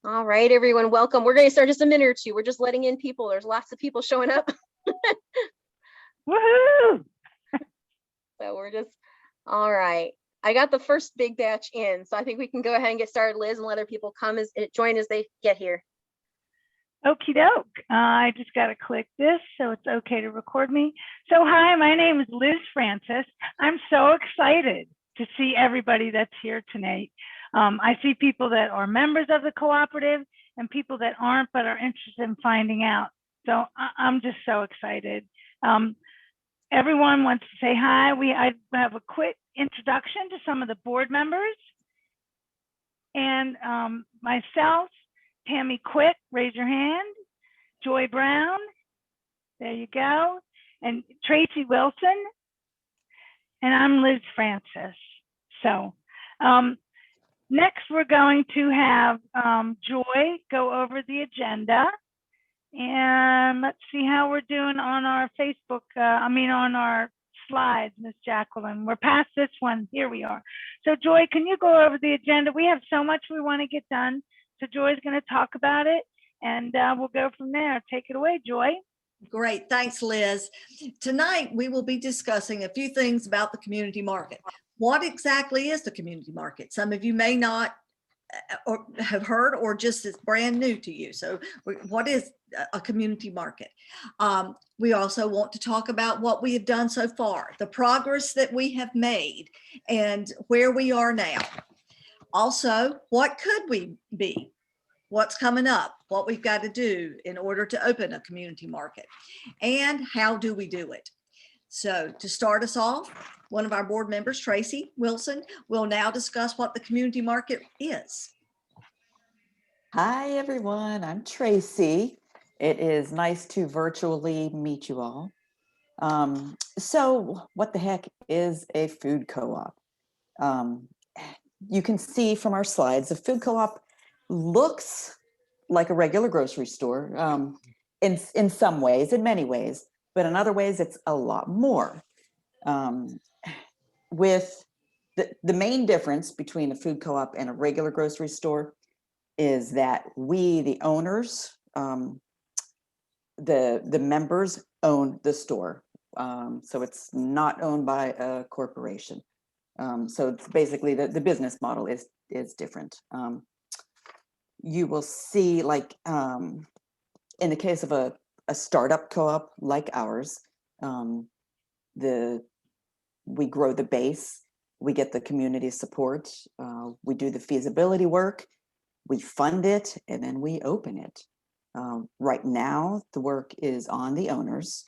All right, everyone, welcome. We're going to start just a minute or two. We're just letting in people. There's lots of people showing up. Woohoo! So we're just, all right. I got the first big batch in, so I think we can go ahead and get started, Liz, and let other people come join as they get here. Okie doke. I just got to click this so it's okay to record me. So hi, my name is Liz Francis. I'm so excited to see everybody that's here tonight. I see people that are members of the cooperative and people that aren't but are interested in finding out. So I'm just so excited. Everyone wants to say hi. I have a quick introduction to some of the board members. And myself, Tammy Quick, raise your hand. Joy Brown, there you go. And Tracy Wilson. And I'm Liz Francis. So next we're going to have Joy go over the agenda. And let's see how we're doing on our Facebook, on our slides, Miss Jacqueline. We're past this one. Here we are. So Joy, can you go over the agenda? We have so much we want to get done. So Joy's going to talk about it, and we'll go from there. Take it away, Joy. Great. Thanks, Liz. Tonight, we will be discussing a few things about the community market. What exactly is the community market? Some of you may not or have heard, or just is brand new to you. So what is a community market? We also want to talk about what we have done so far, the progress that we have made, and where we are now. Also, what could we be? What's coming up? What we've got to do in order to open a community market? And how do we do it? So to start us off, one of our board members, Tracy Wilson, will now discuss what the community market is. Hi, everyone. I'm Tracy. It is nice to virtually meet you all. So what the heck is a food co-op? You can see from our slides, a food co-op looks like a regular grocery store in some ways, in many ways, but in other ways, it's a lot more. With the main difference between a food co-op and a regular grocery store is that we, the owners, the members own the store. So it's not owned by a corporation. So it's basically the business model is different. You will see, like in the case of a startup co-op like ours, we grow the base, we get the community support, we do the feasibility work, we fund it, and then we open it. Right now, the work is on the owners.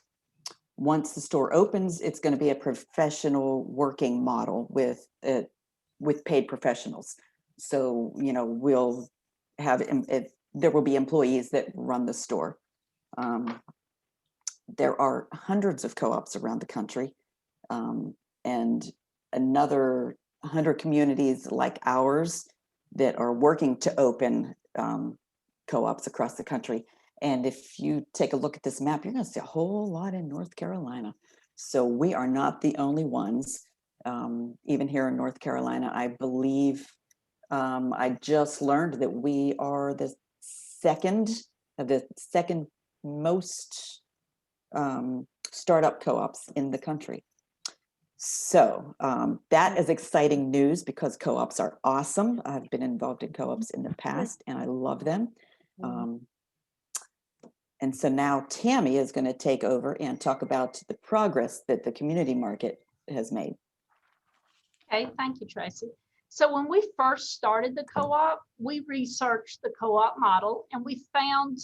Once the store opens, it's going to be a professional working model with paid professionals. So, we'll have there will be employees that run the store. There are hundreds of co-ops around the country, and another 100 communities like ours that are working to open co-ops across the country. And if you take a look at this map, you're going to see a whole lot in North Carolina. So we are not the only ones. Even here in North Carolina, I believe I just learned that we are the second most startup co-ops in the country. So that is exciting news because co-ops are awesome. I've been involved in co-ops in the past and I love them. And so now Tammy is going to take over and talk about the progress that the community market has made. Okay, thank you, Tracy. So when we first started the co-op, we researched the co-op model and we found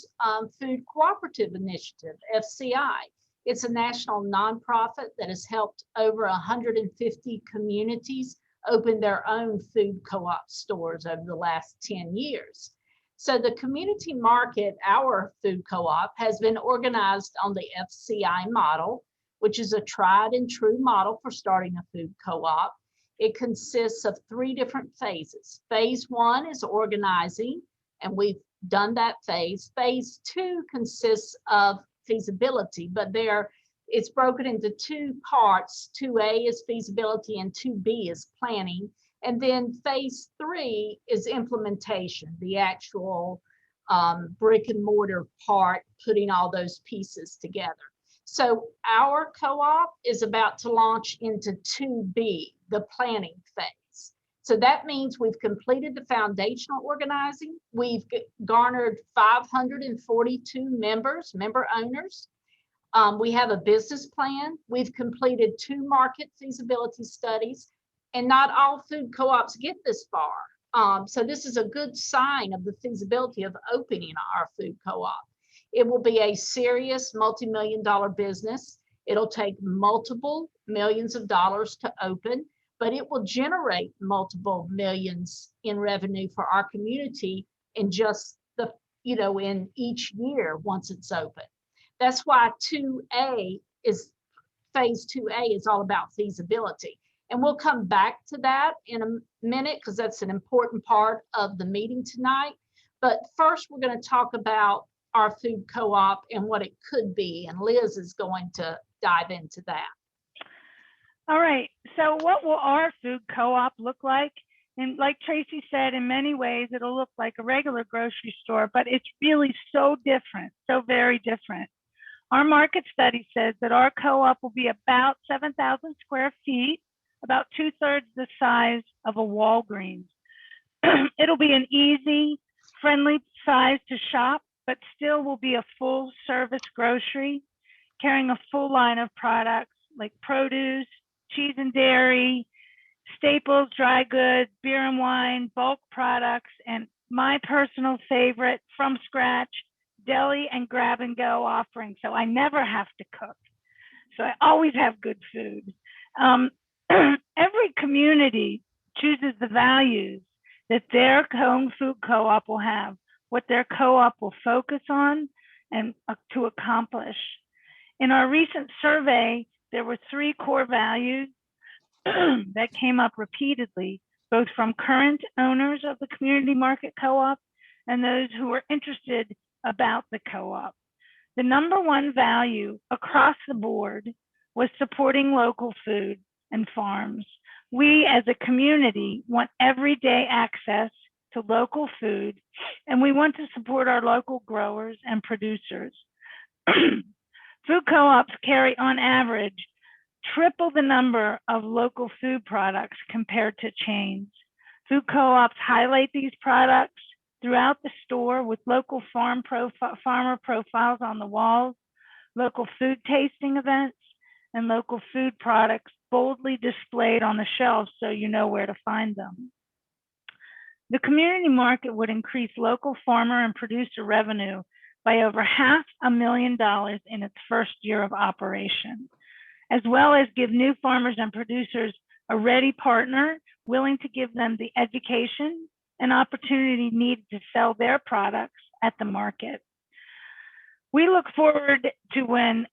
Food Cooperative Initiative, FCI. It's a national nonprofit that has helped over 150 communities open their own food co-op stores over the last 10 years. So the community market, our food co-op, has been organized on the FCI model, which is a tried and true model for starting a food co-op. It consists of 3 different phases. Phase 1 is organizing, and we've done that phase. Phase 2 consists of feasibility, but it's broken into 2 parts. 2A is feasibility and 2B is planning. And then phase 3 is implementation, the actual brick and mortar part, putting all those pieces together. So our co-op is about to launch into 2B, the planning phase. So that means we've completed the foundational organizing. We've garnered 542 member owners. We have a business plan. We've completed 2 market feasibility studies, and not all food co-ops get this far. So this is a good sign of the feasibility of opening our food co-op. It will be a serious multi-million-dollar business. It'll take multiple millions of dollars to open, but it will generate multiple millions in revenue for our community in just the, in each year once it's open. That's why phase 2A is all about feasibility. And we'll come back to that in a minute because that's an important part of the meeting tonight. But first, we're going to talk about our food co-op and what it could be. And Liz is going to dive into that. All right. So what will our food co-op look like? And like Tracy said, in many ways, it'll look like a regular grocery store, but it's really so different, so very different. Our market study says that our co-op will be about 7,000 square feet, about 2/3 the size of a Walgreens. It'll be an easy, friendly size to shop, but still will be a full service grocery, carrying a full line of products like produce, cheese and dairy, staples, dry goods, beer and wine, bulk products, and my personal favorite, from scratch, deli and grab and go offerings. So I never have to cook. So I always have good food. Every community chooses the values that their home food co-op will have, what their co-op will focus on and to accomplish. In our recent survey, there were 3 core values that came up repeatedly, both from current owners of the community market co-op and those who were interested about the co-op. The number 1 value across the board was supporting local food and farms. We as a community want everyday access to local food, and we want to support our local growers and producers. Food co-ops carry on average triple the number of local food products compared to chains. Food co-ops highlight these products throughout the store with local farmer profiles on the walls, local food tasting events, and local food products boldly displayed on the shelves so you know where to find them. The community market would increase local farmer and producer revenue by over $500,000 in its first year of operation, as well as give new farmers and producers a ready partner willing to give them the education and opportunity needed to sell their products at the market. We look forward to when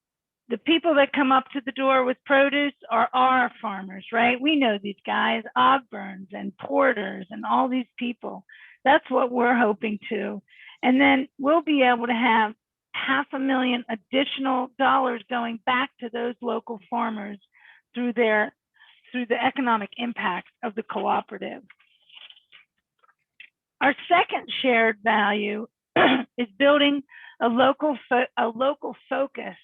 the people that come up to the door with produce are our farmers, right? We know these guys, Ogburns and Porters and all these people. That's what we're hoping to. And then we'll be able to have $500,000 additional dollars going back to those local farmers through the economic impact of the cooperative. Our second shared value is building a local focused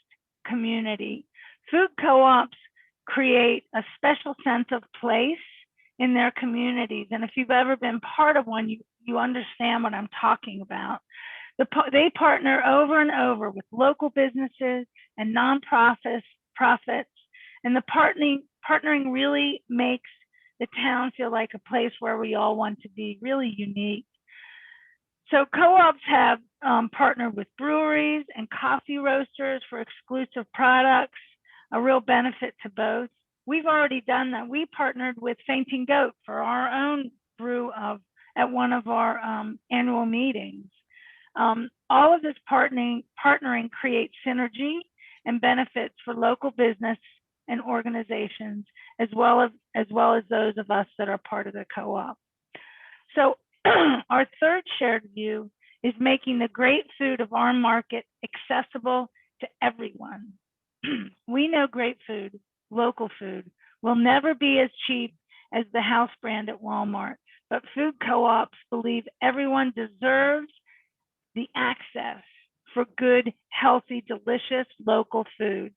community. Food co-ops create a special sense of place in their communities. And if you've ever been part of one, you understand what I'm talking about. They partner over and over with local businesses and nonprofits, and the partnering really makes the town feel like a place where we all want to be, really unique. So co-ops have partnered with breweries and coffee roasters for exclusive products, a real benefit to both. We've already done that. We partnered with Fainting Goat for our own brew at one of our annual meetings. All of this partnering creates synergy and benefits for local business and organizations, as well as those of us that are part of the co-op. So our third shared view is making the great food of our market accessible to everyone. We know great food, local food, will never be as cheap as the house brand at Walmart, but food co-ops believe everyone deserves the access for good, healthy, delicious local food.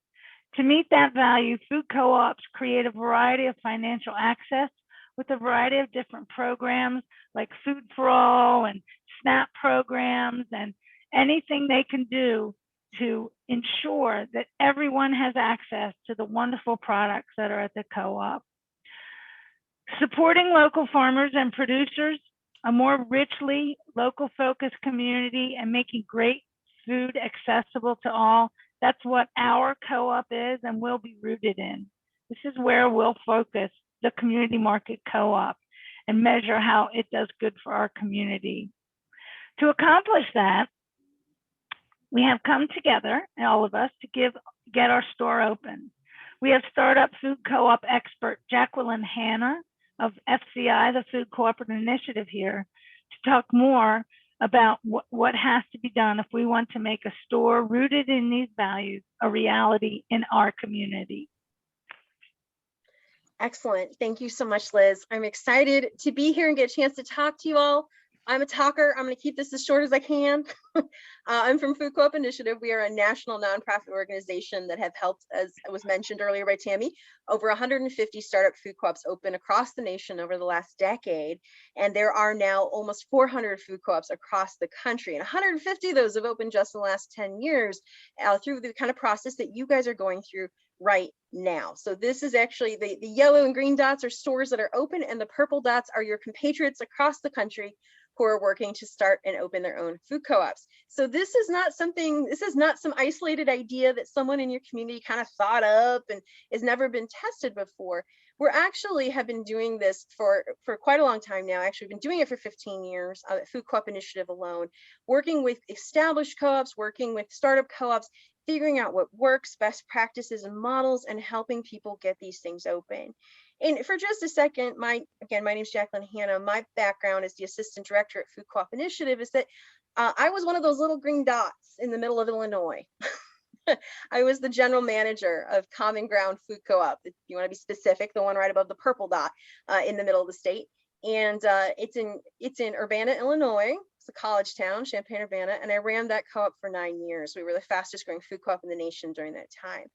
To meet that value, food co-ops create a variety of financial access with a variety of different programs like Food for All and SNAP programs and anything they can do to ensure that everyone has access to the wonderful products that are at the co-op. Supporting local farmers and producers, a more richly local focused community, and making great food accessible to all. That's what our co-op is and will be rooted in. This is where we'll focus the community market co-op and measure how it does good for our community. To accomplish that, we have come together, all of us, to get our store open. We have startup food co-op expert Jacqueline Hanna of FCI, the Food Cooperative Initiative here, to talk more about what has to be done if we want to make a store rooted in these values a reality in our community. Excellent. Thank you so much, Liz. I'm excited to be here and get a chance to talk to you all. I'm a talker. I'm going to keep this as short as I can. I'm from Food Co-op Initiative. We are a national nonprofit organization that have helped, as was mentioned earlier by Tammy, over 150 startup food co-ops open across the nation over the last decade. And there are now almost 400 food co-ops across the country. And 150 of those have opened just in the last 10 years through the kind of process that you guys are going through right now. So this is actually the yellow and green dots are stores that are open, and the purple dots are your compatriots across the country who are working to start and open their own food co-ops. So this is not some isolated idea that someone in your community kind of thought up and has never been tested before. We're actually have been doing this for quite a long time now. Actually, we've been doing it for 15 years, Food Co-op Initiative alone, working with established co-ops, working with startup co-ops, figuring out what works, best practices and models, and helping people get these things open. And for just a second, my name is Jacqueline Hanna. My background as the assistant director at Food Co-op Initiative is that I was one of those little green dots in the middle of Illinois. I was the general manager of Common Ground Food Co-op. If you want to be specific, the one right above the purple dot in the middle of the state. And it's in Urbana, Illinois. It's a college town, Champaign-Urbana, and I ran that co-op for 9 years. We were the fastest growing food co-op in the nation during that time.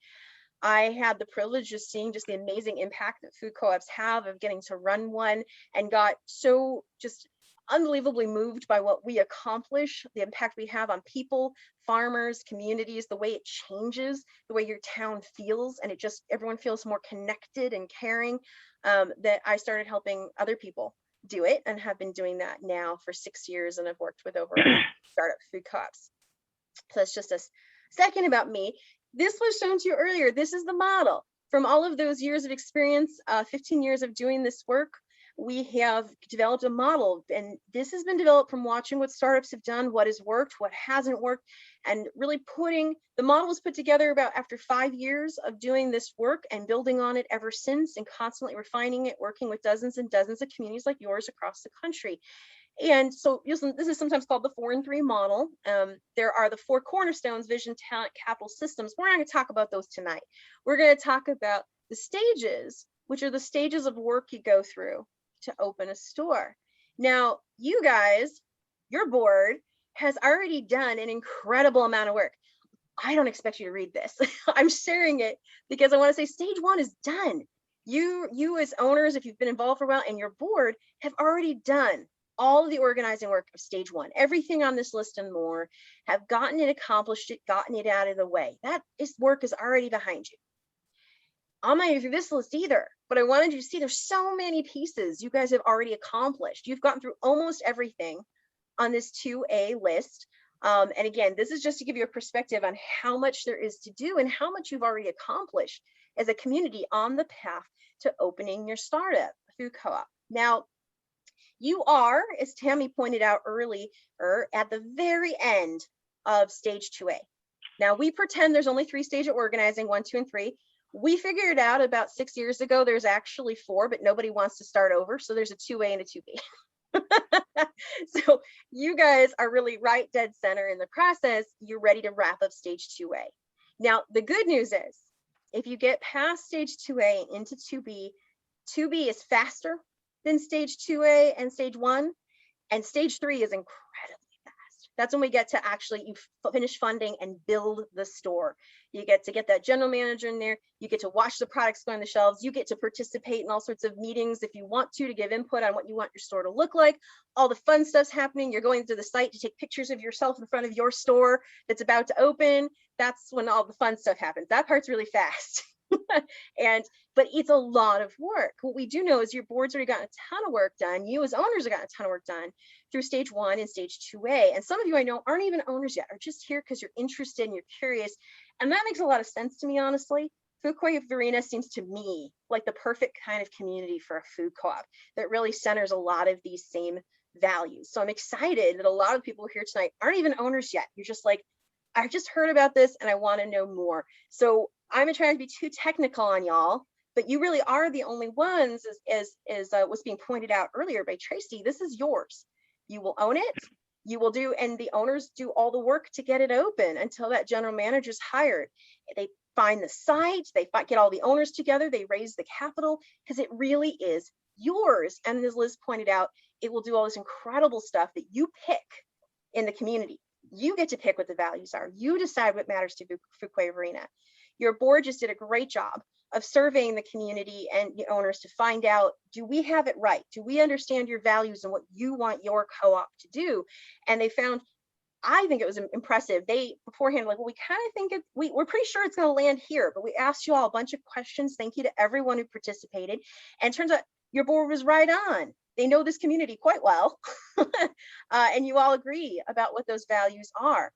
I had the privilege of seeing just the amazing impact that food co-ops have, of getting to run one, and got so just unbelievably moved by what we accomplish, the impact we have on people, farmers, communities, the way it changes, the way your town feels, and everyone feels more connected and caring, that I started helping other people do it, and have been doing that now for 6 years, and I've worked with over 100 startup food co-ops. So that's just a second about me. This was shown to you earlier. This is the model. From all of those years of experience, 15 years of doing this work, we have developed a model, and this has been developed from watching what startups have done, what has worked, what hasn't worked, and really the model was put together about after 5 years of doing this work and building on it ever since, and constantly refining it, working with dozens and dozens of communities like yours across the country. And so this is sometimes called the 4 and 3 model. There are the 4 cornerstones: vision, talent, capital, systems. We're not going to talk about those tonight. We're going to talk about the stages, which are the stages of work you go through to open a store. Now, you guys, your board has already done an incredible amount of work. I don't expect you to read this. I'm sharing it because I want to say stage 1 is done. You as owners, if you've been involved for a while, and your board have already done all of the organizing work of stage 1. Everything on this list and more, have gotten it accomplished, gotten it out of the way. Work is already behind you. I'm not even through this list either, but I wanted you to see there's so many pieces you guys have already accomplished. You've gotten through almost everything on this 2A list. And again, this is just to give you a perspective on how much there is to do and how much you've already accomplished as a community on the path to opening your startup food co-op. Now, you are, as Tammy pointed out earlier, at the very end of stage 2A. Now, we pretend there's only 3 stages of organizing, 1, 2, and 3. We figured out about 6 years ago, there's actually 4, but nobody wants to start over. So there's a 2A and a 2B. So you guys are really right dead center in the process. You're ready to wrap up stage 2A. Now, the good news is, if you get past stage 2A into 2B, 2B is faster than stage 2A and stage 1, and stage 3 is incredibly fast. That's when we get to actually you finish funding and build the store. You get to get that general manager in there. You get to watch the products go on the shelves. You get to participate in all sorts of meetings if you want to give input on what you want your store to look like. All the fun stuff's happening. You're going to the site to take pictures of yourself in front of your store that's about to open. That's when all the fun stuff happens. That part's really fast. But it's a lot of work. What we do know is your board's already gotten a ton of work done. You as owners have gotten a ton of work done through stage 1 and stage 2A. And some of you I know aren't even owners yet, are just here because you're interested and you're curious. And that makes a lot of sense to me, honestly. Food Co-op Arena seems to me like the perfect kind of community for a food co-op that really centers a lot of these same values. So I'm excited that a lot of people here tonight aren't even owners yet. You're just like, I just heard about this and I want to know more. So I'm not trying to be too technical on y'all, but you really are the only ones, as was being pointed out earlier by Tracy. This is yours. You will own it. You will do, and the owners do all the work to get it open until that general manager's hired. They find the site, they get all the owners together, they raise the capital, because it really is yours. And as Liz pointed out, it will do all this incredible stuff that you pick in the community. You get to pick what the values are. You decide what matters to Food Co-op Arena. Your board just did a great job of surveying the community and the owners to find out, do we have it right? Do we understand your values and what you want your co-op to do? And they found, I think it was impressive. They beforehand, like, well, we kind of think we're pretty sure it's going to land here, but we asked you all a bunch of questions. Thank you to everyone who participated. And it turns out your board was right on. They know this community quite well. And you all agree about what those values are.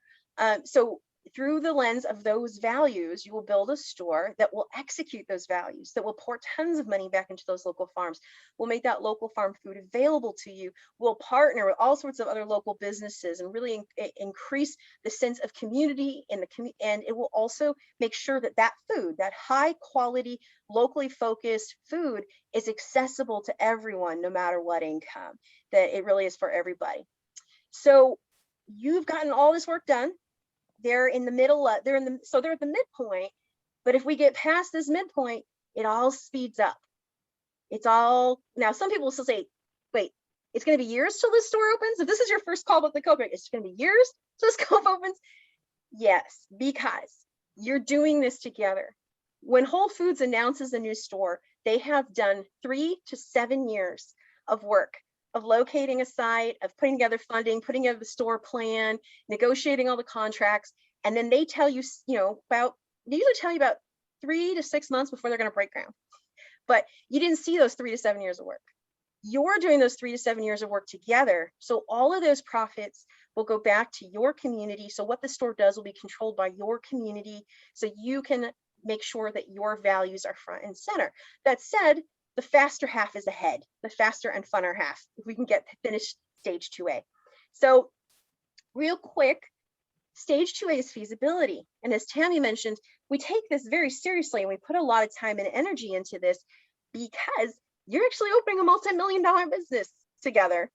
So through the lens of those values, you will build a store that will execute those values, that will pour tons of money back into those local farms, will make that local farm food available to you, will partner with all sorts of other local businesses and really increase the sense of community in the community. And it will also make sure that that food, that high quality, locally focused food is accessible to everyone, no matter what income, that it really is for everybody. So you've gotten all this work done. They're in the middle, they're at the midpoint, but if we get past this midpoint, it all speeds up. It's all, now some people will still say, wait, it's going to be years till this store opens? If this is your first call with the Coop, it's going to be years till this Coop opens? Yes, because you're doing this together. When Whole Foods announces a new store, they have done 3 to 7 years of work, of locating a site, of putting together funding, putting together the store plan, negotiating all the contracts. And then they tell you, they usually tell you about 3 to 6 months before they're going to break ground. But you didn't see those 3 to 7 years of work. You're doing those 3 to 7 years of work together. So all of those profits will go back to your community. So what the store does will be controlled by your community. So you can make sure that your values are front and center. That said, the faster half is ahead, the faster and funner half, if we can get finished stage 2A. So real quick, stage 2A is feasibility. And as Tammy mentioned, we take this very seriously and we put a lot of time and energy into this because you're actually opening a multi-million-dollar business together.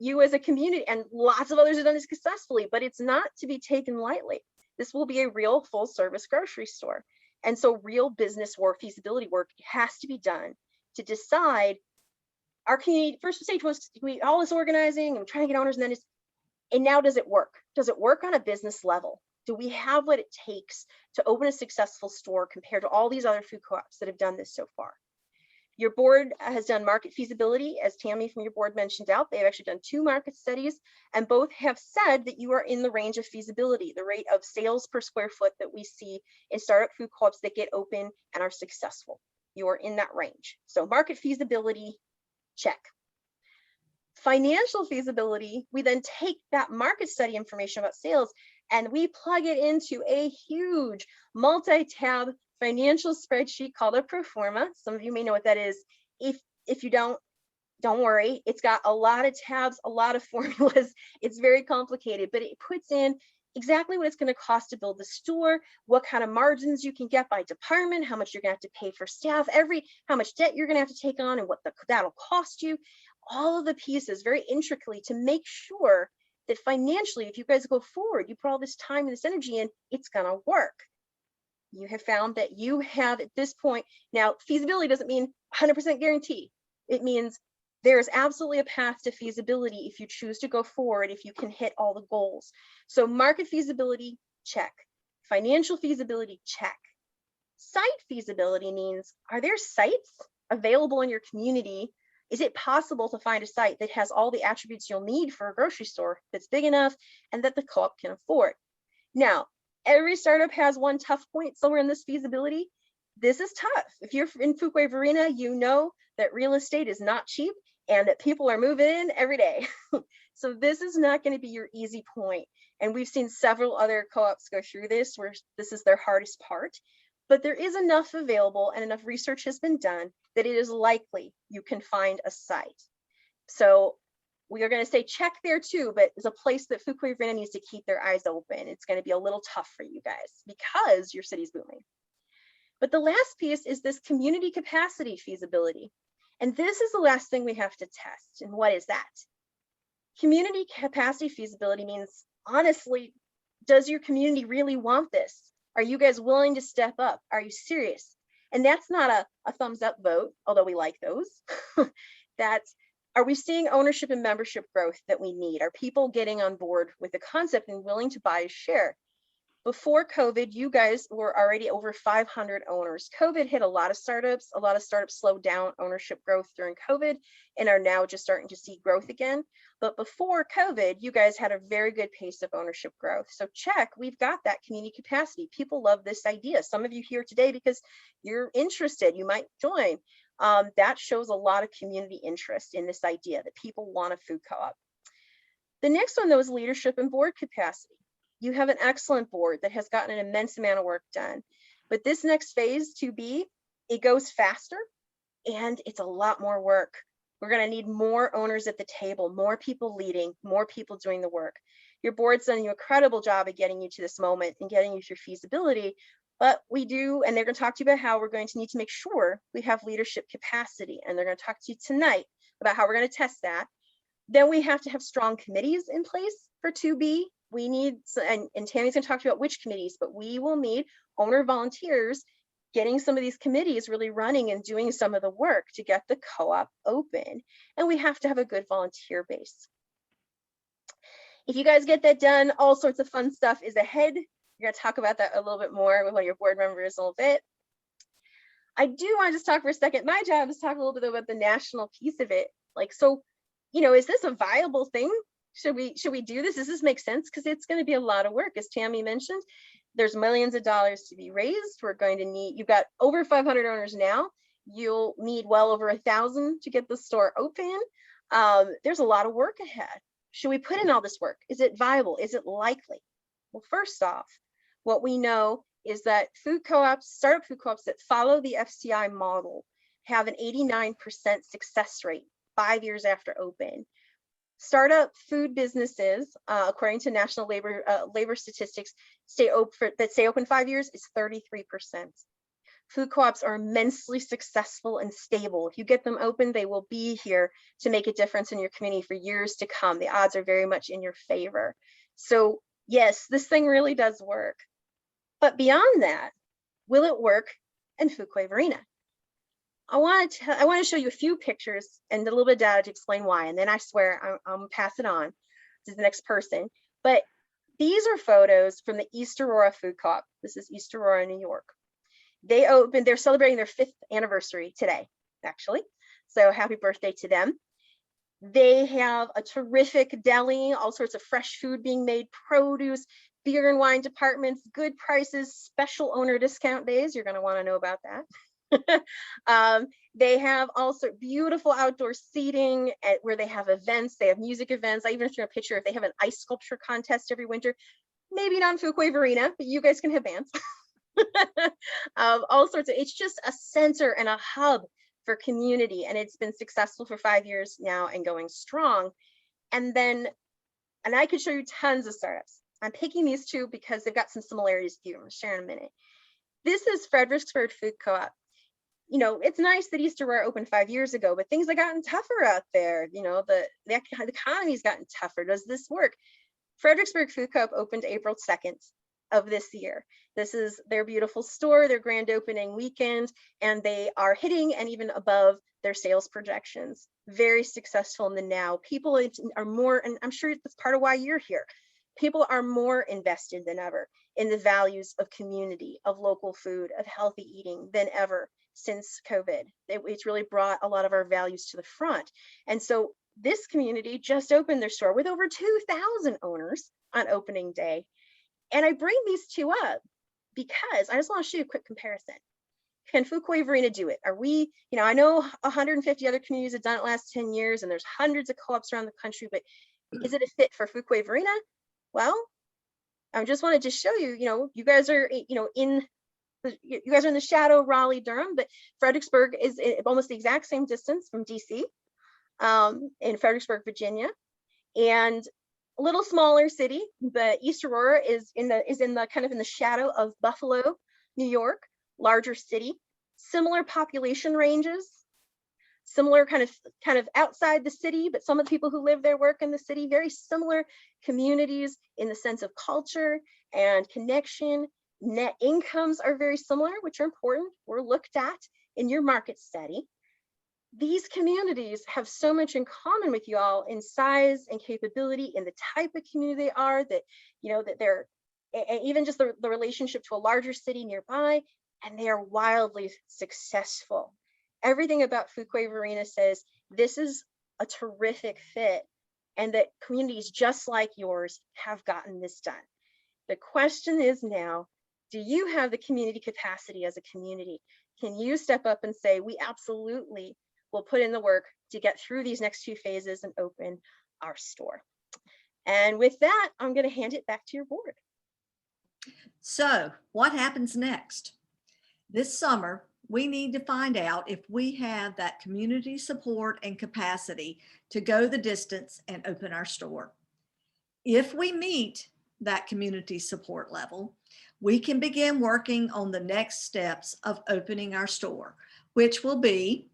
You as a community, and lots of others have done this successfully, but it's not to be taken lightly. This will be a real full service grocery store. And so real business work, feasibility work has to be done to decide our community. First stage was all this organizing and trying to get owners, and now does it work? Does it work on a business level? Do we have what it takes to open a successful store compared to all these other food co-ops that have done this so far? Your board has done market feasibility, as Tammy from your board mentioned out. They've actually done 2 market studies, and both have said that you are in the range of feasibility, the rate of sales per square foot that we see in startup food co-ops that get open and are successful. You are in that range. So market feasibility, check. Financial feasibility, we then take that market study information about sales and we plug it into a huge multi-tab financial spreadsheet called a pro forma. Some of you may know what that is. If you don't worry. It's got a lot of tabs, a lot of formulas. It's very complicated, but it puts in exactly what it's going to cost to build the store, what kind of margins you can get by department, how much you're going to have to pay for staff, how much debt you're going to have to take on and what that'll cost you. All of the pieces very intricately to make sure that financially, if you guys go forward, you put all this time and this energy in, it's going to work. you have found that you have at this point, now feasibility doesn't mean 100% guarantee. It means there's absolutely a path to feasibility if you choose to go forward, if you can hit all the goals. So market feasibility, check. Financial feasibility, check. Site feasibility means, are there sites available in your community? Is it possible to find a site that has all the attributes you'll need for a grocery store that's big enough and that the co-op can afford? Now, every startup has one tough point somewhere in this feasibility. This is tough. If you're in Fuquay Varina, you know that real estate is not cheap and that people are moving in every day. So this is not going to be your easy point. And we've seen several other co-ops go through this where this is their hardest part. But there is enough available and enough research has been done that it is likely you can find a site. So we are going to say check there too, but it's a place that Fuquay Varina needs to keep their eyes open. It's going to be a little tough for you guys because your city's booming. But the last piece is this community capacity feasibility. And this is the last thing we have to test. And what is that? Community capacity feasibility means, honestly, does your community really want this? Are you guys willing to step up? Are you serious? And that's not a thumbs up vote, although we like those. That's, are we seeing ownership and membership growth that we need? Are people getting on board with the concept and willing to buy a share? Before COVID, you guys were already over 500 owners. COVID hit a lot of startups. A lot of startups slowed down ownership growth during COVID and are now just starting to see growth again. But before COVID, you guys had a very good pace of ownership growth. So check, we've got that community capacity. People love this idea. Some of you here today because you're interested, you might join. That shows a lot of community interest in this idea that people want a food co-op. The next one though is leadership and board capacity. You have an excellent board that has gotten an immense amount of work done. But this next phase 2B, it goes faster and it's a lot more work. We're going to need more owners at the table, more people leading, more people doing the work. Your board's done an incredible job of getting you to this moment and getting you through feasibility. But we do, and they're going to talk to you about how we're going to need to make sure we have leadership capacity. And they're going to talk to you tonight about how we're going to test that. Then we have to have strong committees in place for 2B. We need, and Tammy's going to talk to you about which committees, but we will need owner volunteers getting some of these committees really running and doing some of the work to get the co-op open. And we have to have a good volunteer base. If you guys get that done, all sorts of fun stuff is ahead. We're going to talk about that a little bit more with one of your board members in a little bit. I do want to just talk for a second. My job is to talk a little bit about the national piece of it. Like, so, you know, is this a viable thing? Should we do this? Does this make sense? Because it's going to be a lot of work, as Tammy mentioned. There's millions of dollars to be raised. We're going to need, you've got over 500 owners now. You'll need well over 1,000 to get the store open. There's a lot of work ahead. Should we put in all this work? Is it viable? Is it likely? Well, first off, what we know is that food co-ops, startup food co-ops that follow the FCI model have an 89% success rate 5 years after open. Startup food businesses, according to national labor statistics, stay open 5 years is 33%. Food co-ops are immensely successful and stable. If you get them open, they will be here to make a difference in your community for years to come. The odds are very much in your favor. So yes, this thing really does work. But beyond that, will it work in Fuquay Varina? I want to show you a few pictures and a little bit of data to explain why, and then I swear I'm gonna pass it on to the next person. But these are photos from the East Aurora Food Co-op. This is East Aurora, New York. They opened, they're celebrating their 5th anniversary today, actually. So happy birthday to them. They have a terrific deli, all sorts of fresh food being made, produce, beer and wine departments, good prices, special owner discount days. You're gonna wanna know about that. They have also beautiful outdoor seating where they have events. They have music events. I even threw a picture if they have an ice sculpture contest every winter. Maybe not in Fuquay Varina, but you guys can have bands. All sorts of, it's just a center and a hub for community, and it's been successful for 5 years now and going strong. And I could show you tons of startups. I'm picking these two because they've got some similarities to you. I'm gonna share in a minute. This is Fredericksburg Food Co-op. You know, it's nice that East Aurora opened 5 years ago, but things have gotten tougher out there. You know, the economy's gotten tougher. Does this work? Fredericksburg Food Co-op opened April 2nd. of this year. This is their beautiful store, their grand opening weekend, and they are hitting and even above their sales projections. Very successful in the now. People are more, and I'm sure that's part of why you're here. People are more invested than ever in the values of community, of local food, of healthy eating than ever since COVID. It's really brought a lot of our values to the front. And so this community just opened their store with over 2,000 owners on opening day. And I bring these two up because I just want to show you a quick comparison. Can Fuquay Varina do it? Are we, I know 150 other communities have done it last 10 years and there's hundreds of co-ops around the country, but is it a fit for Fuquay Varina? Well, I just wanted to show you, you guys are, you guys are in the shadow, Raleigh, Durham, but Fredericksburg is almost the exact same distance from DC, in Fredericksburg, Virginia, and a little smaller city. But East Aurora is in the kind of in the shadow of Buffalo, New York, larger city, similar population ranges, similar kind of outside the city, but some of the people who live there work in the city, very similar communities in the sense of culture and connection. Net incomes are very similar, which are important, were looked at in your market study. These communities have so much in common with you all in size and capability, in the type of community they are, that, that they're, and even just the relationship to a larger city nearby, and they are wildly successful. Everything about Fuquay Varina says this is a terrific fit, and that communities just like yours have gotten this done. The question is now, do you have the community capacity as a community? Can you step up and say, we absolutely will put in the work to get through these next two phases and open our store? And with that, I'm going to hand it back to your board. So what happens next? This summer, we need to find out if we have that community support and capacity to go the distance and open our store. If we meet that community support level, we can begin working on the next steps of opening our store, which will be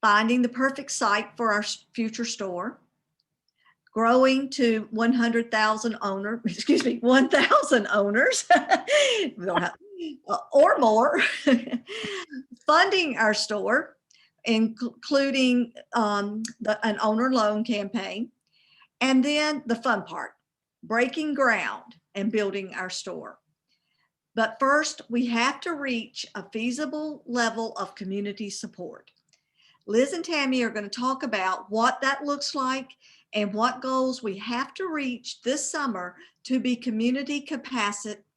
finding the perfect site for our future store, growing to 1,000 owners or more, funding our store, including an owner loan campaign, and then the fun part, breaking ground and building our store. But first, we have to reach a feasible level of community support. Liz and Tammy are going to talk about what that looks like and what goals we have to reach this summer to be community capacity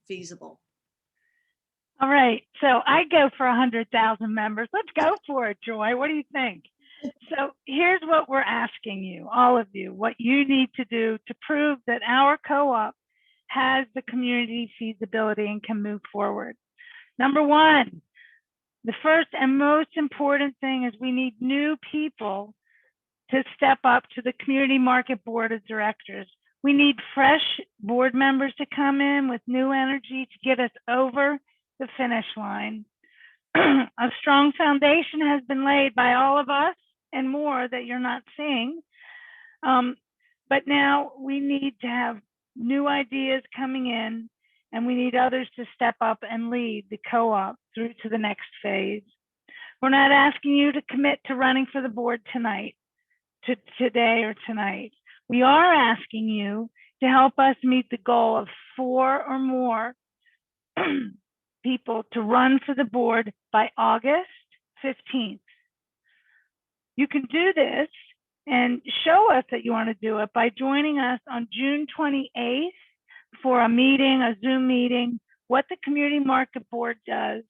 feasible. All right, so I go for 100,000 members. Let's go for it, Joy. What do you think? So here's what we're asking you, all of you, what you need to do to prove that our co-op has the community feasibility and can move forward. Number one, the first and most important thing is we need new people to step up to the Community Market Board of Directors. We need fresh board members to come in with new energy to get us over the finish line. A strong foundation has been laid by all of us and more that you're not seeing. But now we need to have new ideas coming in, and we need others to step up and lead the co-op through to the next phase. We're not asking you to commit to running for the board tonight, today or tonight. We are asking you to help us meet the goal of 4 or more people to run for the board by August 15th. You can do this and show us that you want to do it by joining us on June 28th for a meeting, a Zoom meeting, what the Community Market Board does,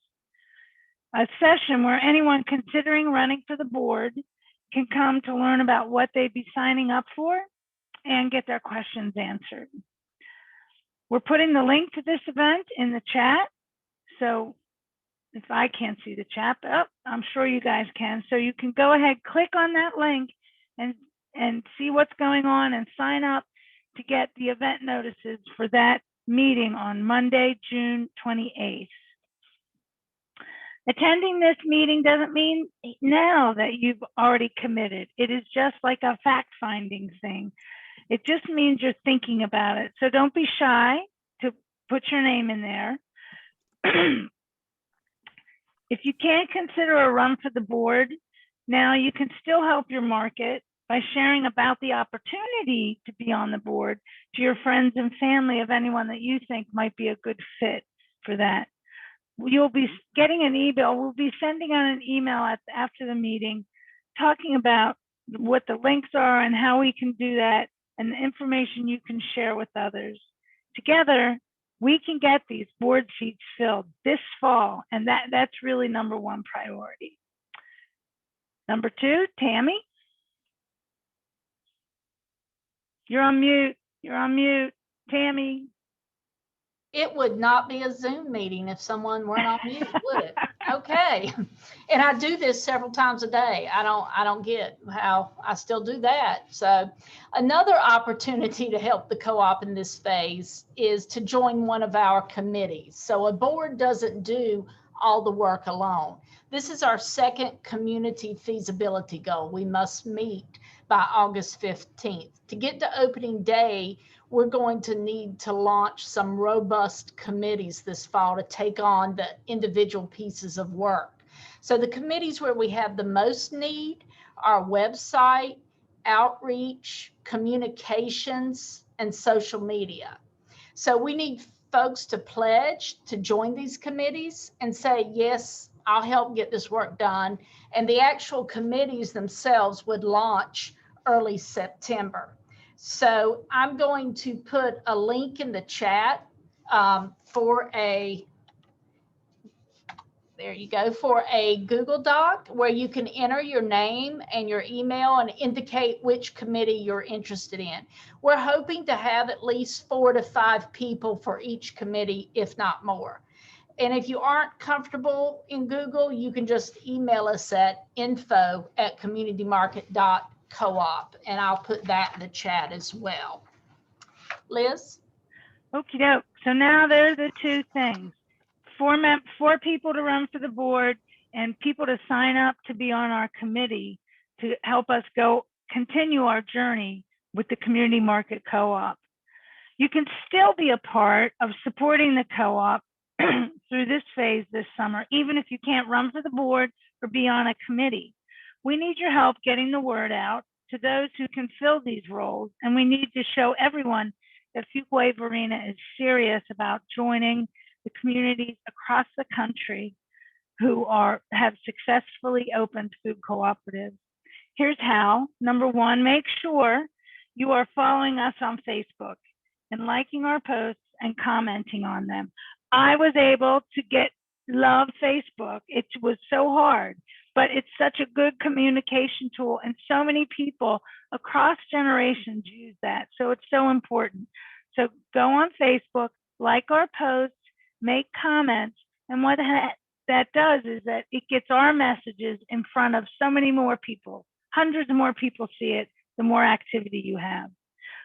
a session where anyone considering running for the board can come to learn about what they'd be signing up for and get their questions answered. We're putting the link to this event in the chat. So if I can't see the chat, but I'm sure you guys can. So you can go ahead, click on that link and see what's going on and sign up to get the event notices for that meeting on Monday, June 28th. Attending this meeting doesn't mean now that you've already committed. It is just like a fact-finding thing. It just means you're thinking about it. So don't be shy to put your name in there. If you can't consider a run for the board, now you can still help your market by sharing about the opportunity to be on the board to your friends and family of anyone that you think might be a good fit for that. You'll be getting an email. We'll be sending out an email after the meeting talking about what the links are and how we can do that and the information you can share with others. Together, we can get these board seats filled this fall, and that's really number one priority. Number two, Tammy. You're on mute. You're on mute. Tammy. It would not be a Zoom meeting if someone weren't on mute, would it? Okay. And I do this several times a day. I don't get how I still do that. So another opportunity to help the co-op in this phase is to join one of our committees. So a board doesn't do all the work alone. This is our second community feasibility goal. We must meet by August 15th. To get to opening day, we're going to need to launch some robust committees this fall to take on the individual pieces of work. So the committees where we have the most need are website, outreach, communications, and social media. So we need folks to pledge to join these committees and say, yes, I'll help get this work done. And the actual committees themselves would launch early September. So I'm going to put a link in the chat for a Google Doc where you can enter your name and your email and indicate which committee you're interested in. We're hoping to have at least 4 to 5 people for each committee, if not more. And if you aren't comfortable in Google, you can just email us at info@communitymarket.coop, and I'll put that in the chat as well. Liz? Okie doke. So now there's the two things. 4 people to run for the board and people to sign up to be on our committee to help us continue our journey with the Community Market Co-op. You can still be a part of supporting the co-op through this phase this summer, even if you can't run for the board or be on a committee. We need your help getting the word out to those who can fill these roles, and we need to show everyone that Fuquay Varina is serious about joining the communities across the country who have successfully opened food cooperatives. Here's how. Number one, make sure you are following us on Facebook and liking our posts and commenting on them. I was able to love Facebook. It was so hard, but it's such a good communication tool, and so many people across generations use that. So it's so important. So go on Facebook, like our posts, make comments, and what that does is that it gets our messages in front of so many more people. Hundreds of more people see it, the more activity you have.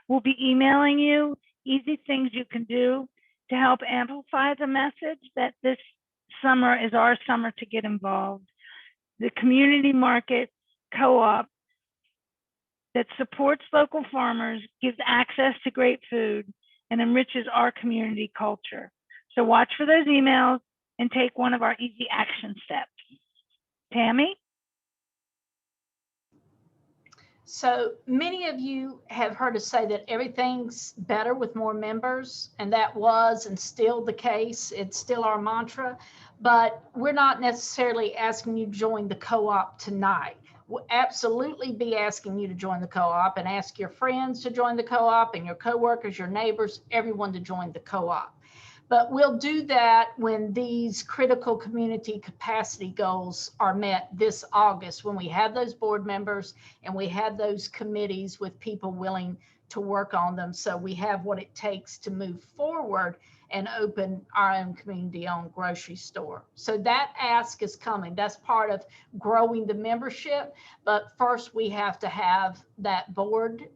We'll be emailing you easy things you can do to help amplify the message that this summer is our summer to get involved. The Community Market Co-op that supports local farmers, gives access to great food, and enriches our community culture. So watch for those emails and take one of our easy action steps. Tammy? So many of you have heard us say that everything's better with more members, and that was and still the case. It's still our mantra, but we're not necessarily asking you to join the co-op tonight. We'll absolutely be asking you to join the co-op and ask your friends to join the co-op and your coworkers, your neighbors, everyone to join the co-op. But we'll do that when these critical community capacity goals are met this August, when we have those board members and we have those committees with people willing to work on them. So we have what it takes to move forward and open our own community-owned grocery store. So that ask is coming. That's part of growing the membership. But first, we have to have that board,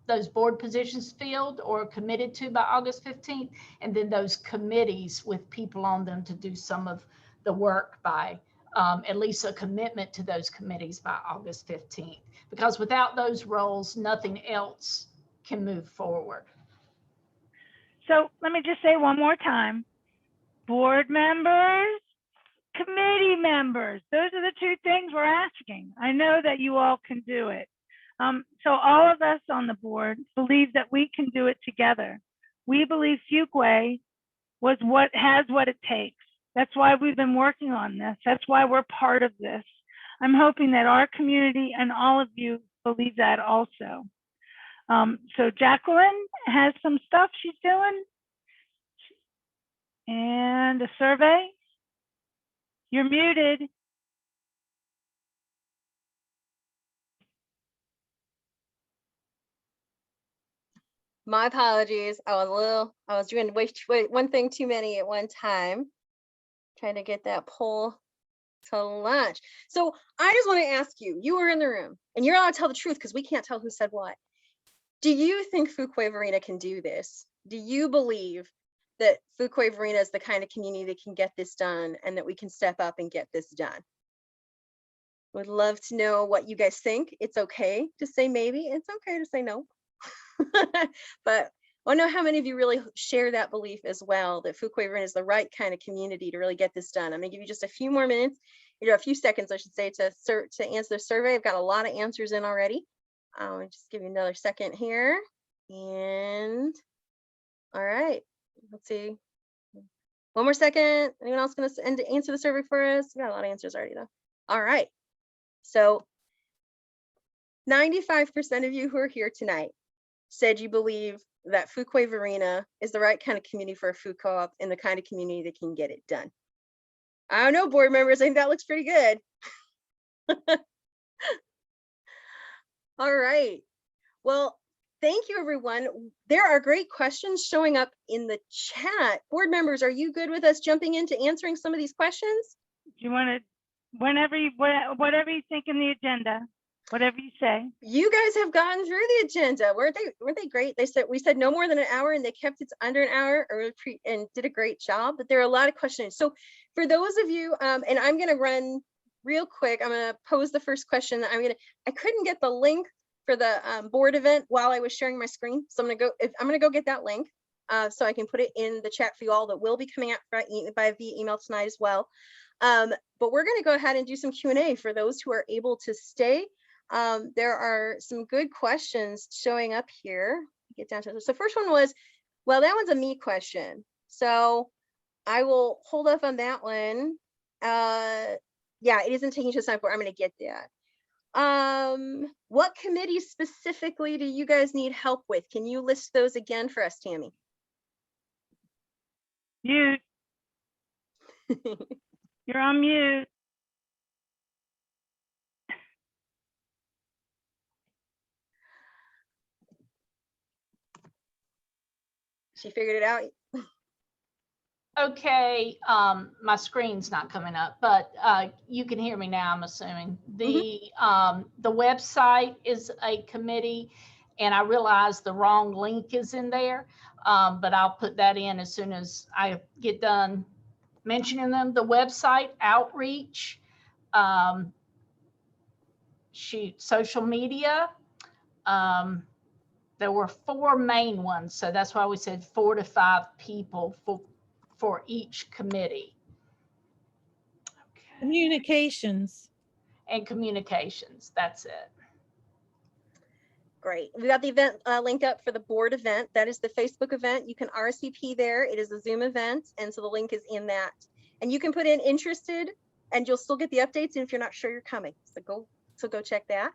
those board positions filled or committed to by August 15th, and then those committees with people on them to do some of the work by at least a commitment to those committees by August 15th. Because without those roles, nothing else can move forward. So let me just say one more time, board members, committee members, those are the two things we're asking. I know that you all can do it. So all of us on the board believe that we can do it together. We believe Fuquay has what it takes. That's why we've been working on this. That's why we're part of this. I'm hoping that our community and all of you believe that also. So Jacqueline has some stuff she's doing. And a survey. You're muted. My apologies. I was doing one thing too many at one time. Trying to get that poll to launch. So I just want to ask you, you were in the room and you're allowed to tell the truth because we can't tell who said what. Do you think Fuquay-Varina can do this? Do you believe that Fuquay-Varina is the kind of community that can get this done and that we can step up and get this done? Would love to know what you guys think. It's okay to say maybe. It's okay to say no. But I want to know how many of you really share that belief as well, that Fuquay-Varina is the right kind of community to really get this done. I'm going to give you just a few more minutes, a few seconds, I should say, to answer the survey. I've got a lot of answers in already. I'll just give you another second here. And all right, let's see. One more second. Anyone else going to answer the survey for us? We got a lot of answers already though. All right. So 95% of you who are here tonight said you believe that Fuquay-Varina is the right kind of community for a food co-op and the kind of community that can get it done. I don't know, board members, I think that looks pretty good. All right. Well, thank you, everyone. There are great questions showing up in the chat. Board members, are you good with us jumping into answering some of these questions? Do you want to, whatever you think in the agenda, whatever you say. You guys have gotten through the agenda. Weren't they great? We said no more than an hour and they kept it under an hour and did a great job, but there are a lot of questions. So for those of you, and I'm going to run real quick, I'm going to pose the first question. I couldn't get the link for the board event while I was sharing my screen. So I'm going to go get that link so I can put it in the chat for you all. That will be coming out via email tonight as well. But we're going to go ahead and do some Q&A for those who are able to stay. There are some good questions showing up here. Get down to this. So first one was, well, that one's a me question. So I will hold up on that one. Yeah, it isn't taking to sign for. I'm going to get that. What committees specifically do you guys need help with? Can you list those again for us, Tammy? Mute. You're on mute. She figured it out. Okay, my screen's not coming up, but you can hear me now, I'm assuming. The website is a committee, and I realize the wrong link is in there, but I'll put that in as soon as I get done mentioning them. The website, outreach, social media. There were 4 main ones, so that's why we said 4 to 5 people for each committee. Okay. Communications. And communications, that's it. Great. We got the event link up for the board event. That is the Facebook event. You can RSVP there. It is a Zoom event, and so the link is in that. And you can put in interested, and you'll still get the updates if you're not sure you're coming. So go check that.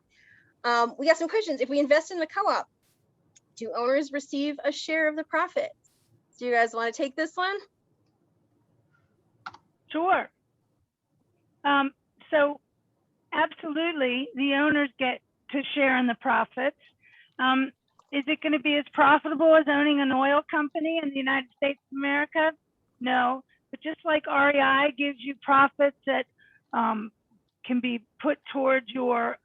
We got some questions. If we invest in the co-op, do owners receive a share of the profit? Do you guys want to take this one? Sure. So absolutely, the owners get to share in the profits. Is it going to be as profitable as owning an oil company in the United States of America? No, but just like REI gives you profits that can be put towards your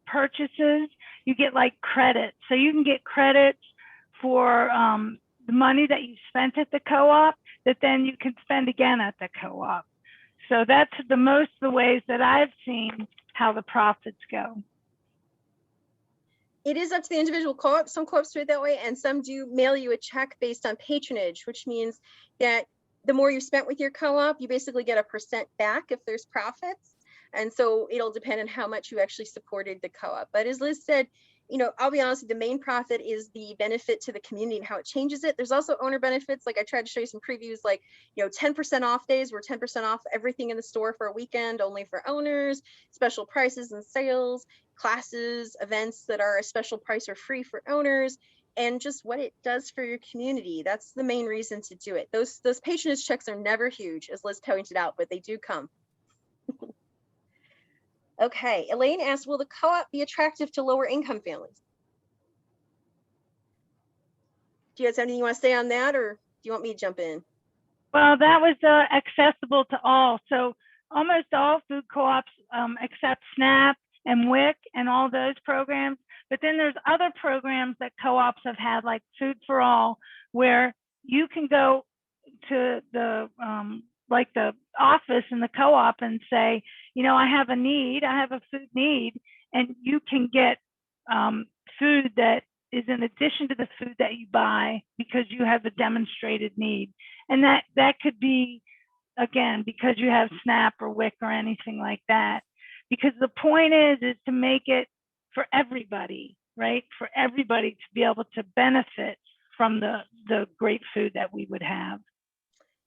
purchases, you get like credit. So you can get credits for the money that you spent at the co-op that then you can spend again at the co-op. So that's the most of the ways that I've seen how the profits go. It is up to the individual co-op. Some co-ops do it that way, and some do mail you a check based on patronage, which means that the more you spent with your co-op, you basically get a % back if there's profits. And so it'll depend on how much you actually supported the co-op. But as Liz said, you know, I'll be honest, the main profit is the benefit to the community and how it changes it. There's also owner benefits. Like I tried to show you some previews, like, you know, 10% off days, where 10% off everything in the store for a weekend, only for owners, special prices and sales, classes, events that are a special price or free for owners, and just what it does for your community. That's the main reason to do it. Those patronage checks are never huge, as Liz pointed out, but they do come. Okay, Elaine asked, will the co-op be attractive to lower income families? Do you guys have anything you want to say on that, or do you want me to jump in? Well, that was accessible to all. So almost all food co-ops accept SNAP and WIC and all those programs. But then there's other programs that co-ops have had, like Food for All, where you can go to the like the office in the co-op and say, you know, I have a need, I have a food need, and you can get food that is in addition to the food that you buy because you have a demonstrated need. And that could be, again, because you have SNAP or WIC or anything like that. Because the point is to make it for everybody, right? For everybody to be able to benefit from the great food that we would have.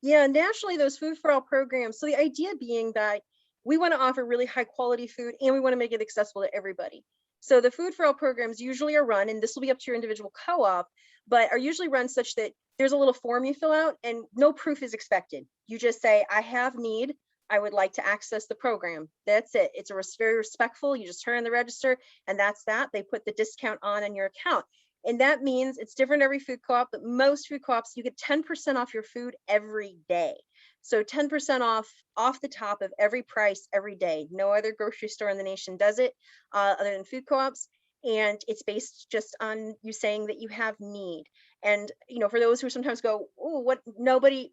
Yeah, nationally, those Food for All programs. So the idea being that we want to offer really high quality food and we want to make it accessible to everybody. So the Food for All programs usually are run, and this will be up to your individual co-op, but are usually run such that there's a little form you fill out and no proof is expected. You just say, I have need, I would like to access the program. That's it. It's very respectful. You just turn in the register and that's that. They put the discount on in your account. And that means it's different every food co-op, but most food co-ops, you get 10% off your food every day. So 10% off the top of every price every day. No other grocery store in the nation does it other than food co-ops. And it's based just on you saying that you have need. And, you know, for those who sometimes go, oh,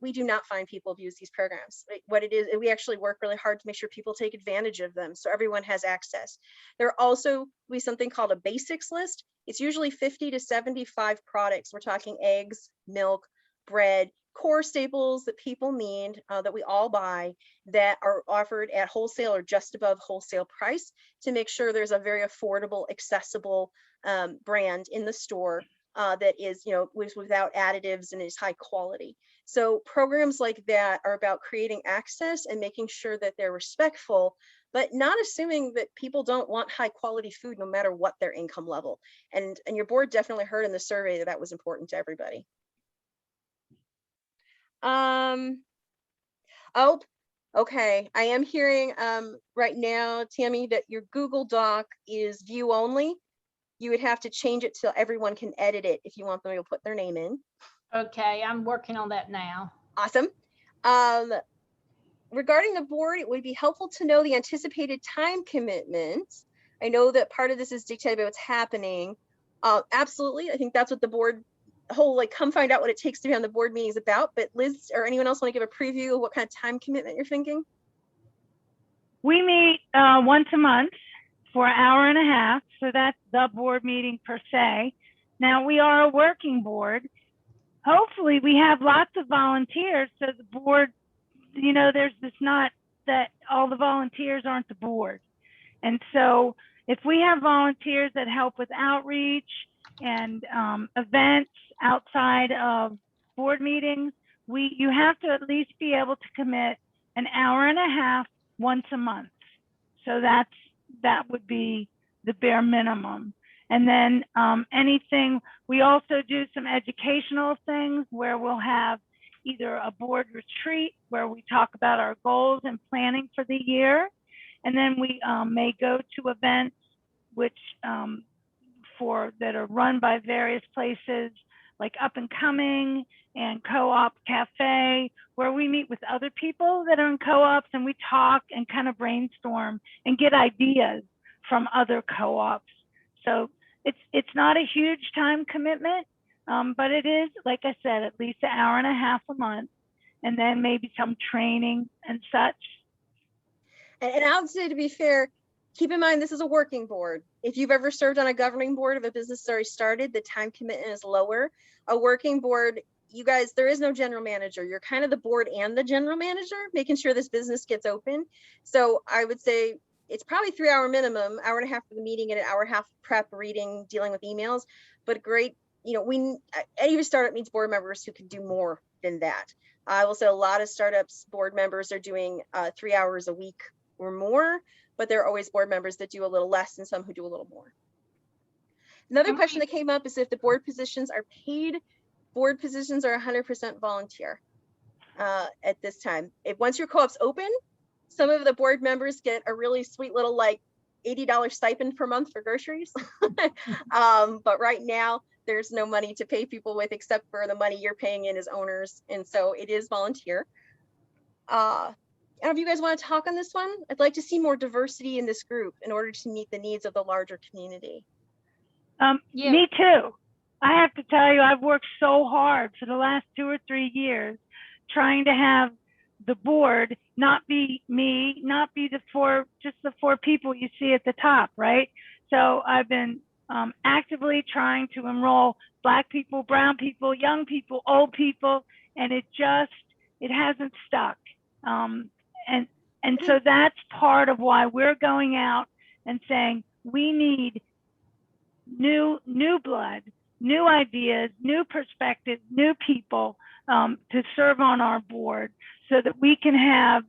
we do not find people abuse these programs. What it is, we actually work really hard to make sure people take advantage of them so everyone has access. There also will be something called a basics list. It's usually 50 to 75 products. We're talking eggs, milk, bread, core staples that people need, that we all buy, that are offered at wholesale or just above wholesale price, to make sure there's a very affordable, accessible brand in the store that is, you know, without additives and is high quality. So programs like that are about creating access and making sure that they're respectful, but not assuming that people don't want high quality food no matter what their income level. And your board definitely heard in the survey that that was important to everybody. Oh, okay. I am hearing right now, Tammy, that your Google Doc is view only. You would have to change it so everyone can edit it if you want them to put their name in. Okay, I'm working on that now. Awesome. Regarding the board, it would be helpful to know the anticipated time commitment. I know that part of this is dictated by what's happening. Absolutely. I think that's what the board whole, like, come find out what it takes to be on the board meeting is about. But Liz or anyone else want to give a preview of what kind of time commitment you're thinking? We meet once a month for an hour and a half. So that's the board meeting per se. Now we are a working board. Hopefully we have lots of volunteers. So the board, you know, there's this not that all the volunteers aren't the board. And so if we have volunteers that help with outreach and events outside of board meetings, you have to at least be able to commit an hour and a half once a month. So that would be the bare minimum. And then anything, we also do some educational things where we'll have either a board retreat where we talk about our goals and planning for the year. And then we may go to events which that are run by various places like Up and Coming and Co-op Cafe, where we meet with other people that are in co-ops and we talk and kind of brainstorm and get ideas from other co-ops. So it's not a huge time commitment, but it is, like I said, at least an hour and a half a month, and then maybe some training and such. And I would say, to be fair, keep in mind, this is a working board. If you've ever served on a governing board of a business that's already started, the time commitment is lower. A working board, you guys, there is no general manager. You're kind of the board and the general manager, making sure this business gets open. So I would say it's probably 3-hour minimum, hour and a half for the meeting and an hour and a half prep, reading, dealing with emails. But great, you know, any startup needs board members who can do more than that. I will say a lot of startups board members are doing 3 hours a week or more, but there are always board members that do a little less and some who do a little more. Another question that came up is if the board positions are paid. Board positions are 100% volunteer at this time. If once your co-op's open, some of the board members get a really sweet little like $80 stipend per month for groceries. But right now there's no money to pay people with except for the money you're paying in as owners. And so it is volunteer. If you guys want to talk on this one, I'd like to see more diversity in this group in order to meet the needs of the larger community. Yeah. Me too. I have to tell you, I've worked so hard for the last 2 or 3 years trying to have the board not be me, not be just the 4 people you see at the top, right? So I've been actively trying to enroll Black people, brown people, young people, old people, and it hasn't stuck. And so that's part of why we're going out and saying we need new blood, new ideas, new perspectives, new people to serve on our board so that we can have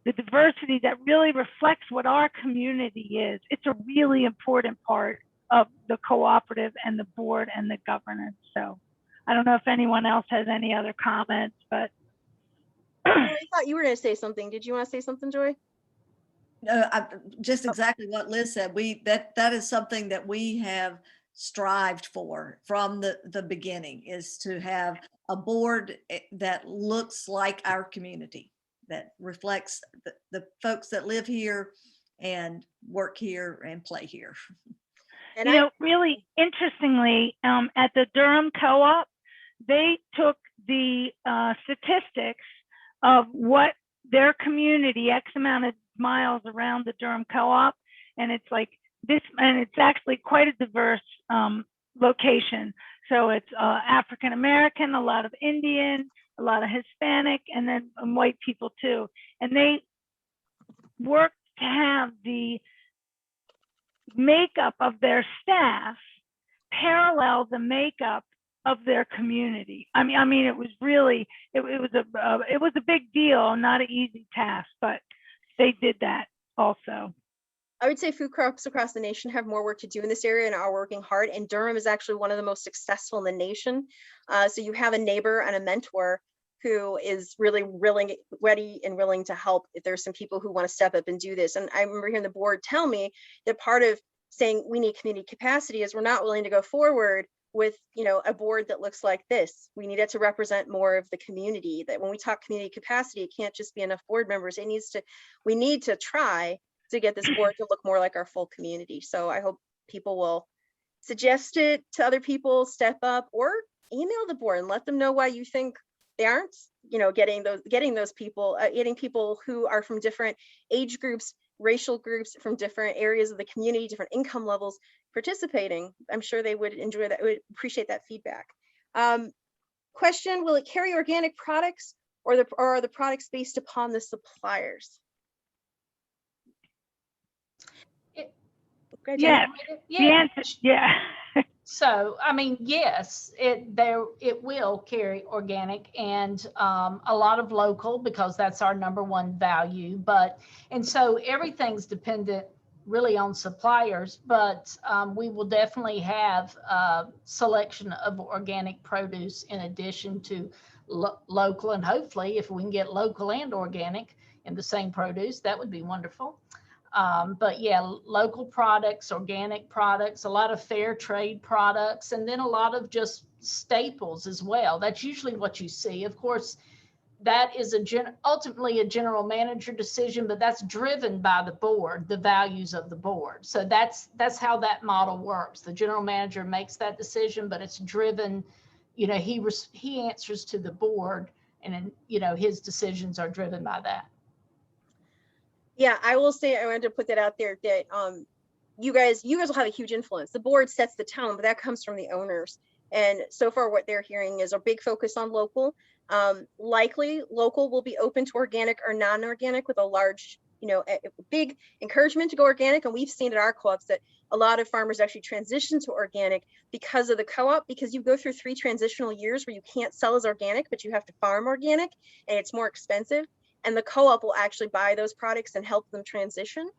the diversity that really reflects what our community is. It's a really important part of the cooperative and the board and the governance. So I don't know if anyone else has any other comments, but. I thought you were going to say something. Did you want to say something, Joy? No, just exactly what Liz said. That is something that we have strived for from the beginning, is to have a board that looks like our community, that reflects the folks that live here and work here and play here. And you know, really interestingly, at the Durham Co-op, they took the statistics of what their community, X amount of miles around the Durham Co-op, and it's like this, and it's actually quite a diverse location. So it's African American, a lot of Indian, a lot of Hispanic, and then white people too. And they work to have the makeup of their staff parallel the makeup of their community. I mean, it was really, it was a big deal, not an easy task, but they did that also. I would say food co-ops across the nation have more work to do in this area and are working hard. And Durham is actually one of the most successful in the nation. So you have a neighbor and a mentor who is really ready and willing to help if there's some people who want to step up and do this. And I remember hearing the board tell me that part of saying we need community capacity is we're not willing to go forward with, you know, a board that looks like this. We need it to represent more of the community. That when we talk community capacity, it can't just be enough board members. We need to try to get this board to look more like our full community. So I hope people will suggest it to other people, step up, or email the board and let them know why you think they aren't, you know, getting people who are from different age groups, racial groups, from different areas of the community, different income levels participating. I'm sure they would enjoy that, would appreciate that feedback. Question, will it carry organic products or are the products based upon the suppliers? Yes. Yeah. So, I mean, yes, it will carry organic and a lot of local, because that's our #1 value. And so everything's dependent really on suppliers, but we will definitely have a selection of organic produce in addition to local, and hopefully if we can get local and organic in the same produce, that would be wonderful. But yeah, local products, organic products, a lot of fair trade products, and then a lot of just staples as well. That's usually what you see. Of course, that is ultimately a general manager decision, but that's driven by the board, the values of the board. So that's how that model works. The general manager makes that decision, but it's driven, you know, he answers to the board, and, you know, his decisions are driven by that. Yeah, I will say, I wanted to put that out there that you guys will have a huge influence. The board sets the tone, but that comes from the owners. And so far what they're hearing is a big focus on local. Likely local will be open to organic or non-organic with a large, a big encouragement to go organic. And we've seen at our co-ops that a lot of farmers actually transition to organic because of the co-op, because you go through 3 transitional years where you can't sell as organic, but you have to farm organic and it's more expensive. And the co-op will actually buy those products and help them transition.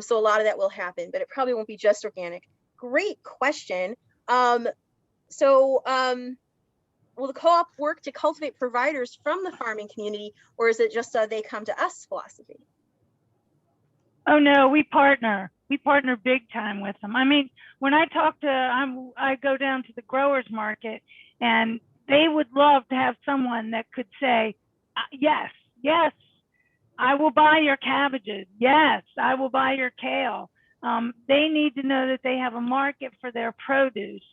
So a lot of that will happen, but it probably won't be just organic. Great question. Will the co-op work to cultivate providers from the farming community, or is it just they come to us philosophy? Oh no, we partner big time with them. I mean, when I talk to, I go down to the growers market, and they would love to have someone that could say, yes, I will buy your cabbages. Yes, I will buy your kale. They need to know that they have a market for their produce.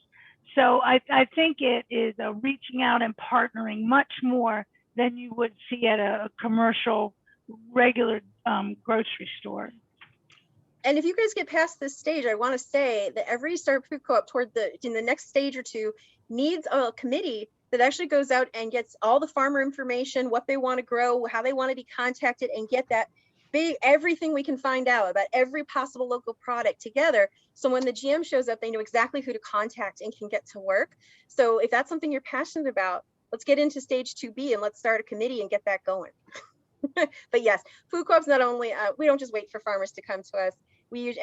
So I think it is a reaching out and partnering much more than you would see at a commercial, regular grocery store. And if you guys get past this stage, I want to say that every startup food co-op in the next stage or two needs a committee that actually goes out and gets all the farmer information, what they want to grow, how they want to be contacted, and get that everything we can find out about every possible local product together. So when the GM shows up, they know exactly who to contact and can get to work. So if that's something you're passionate about, let's get into stage 2B and let's start a committee and get that going. But yes, food co-ops not only, we don't just wait for farmers to come to us. We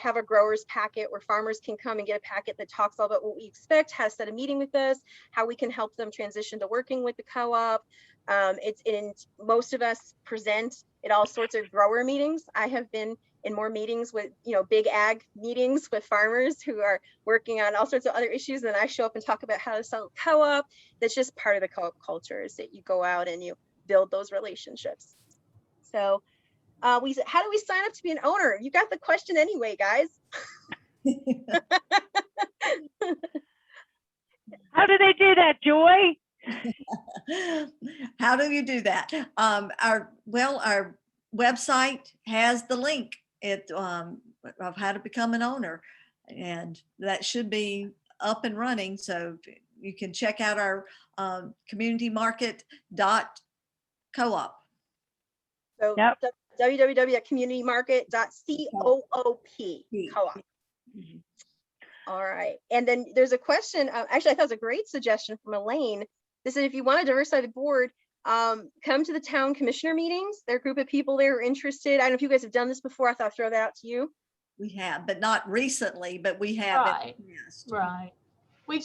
have a growers packet where farmers can come and get a packet that talks all about what we expect, how to set a meeting with us, how we can help them transition to working with the co-op. Most of us present at all sorts of grower meetings. I have been in more meetings with, big ag meetings with farmers who are working on all sorts of other issues. And then I show up and talk about how to sell co-op. That's just part of the co-op culture, is that you go out and you build those relationships. So how do we sign up to be an owner? You got the question anyway, guys. How do they do that, Joy? How do you do that? Our website has the link of how to become an owner, and that should be up and running. So you can check out our communitymarket.coop. So yep. www.communitymarket.coop. Co-op. Mm-hmm. All right. And then there's a question. Actually, I thought it was a great suggestion from Elaine. This is, if you want to diversify the board, come to the town commissioner meetings. There are a group of people there who are interested. I don't know if you guys have done this before. I thought I'd throw that out to you. We have, but not recently, but we have. Right. Right. We've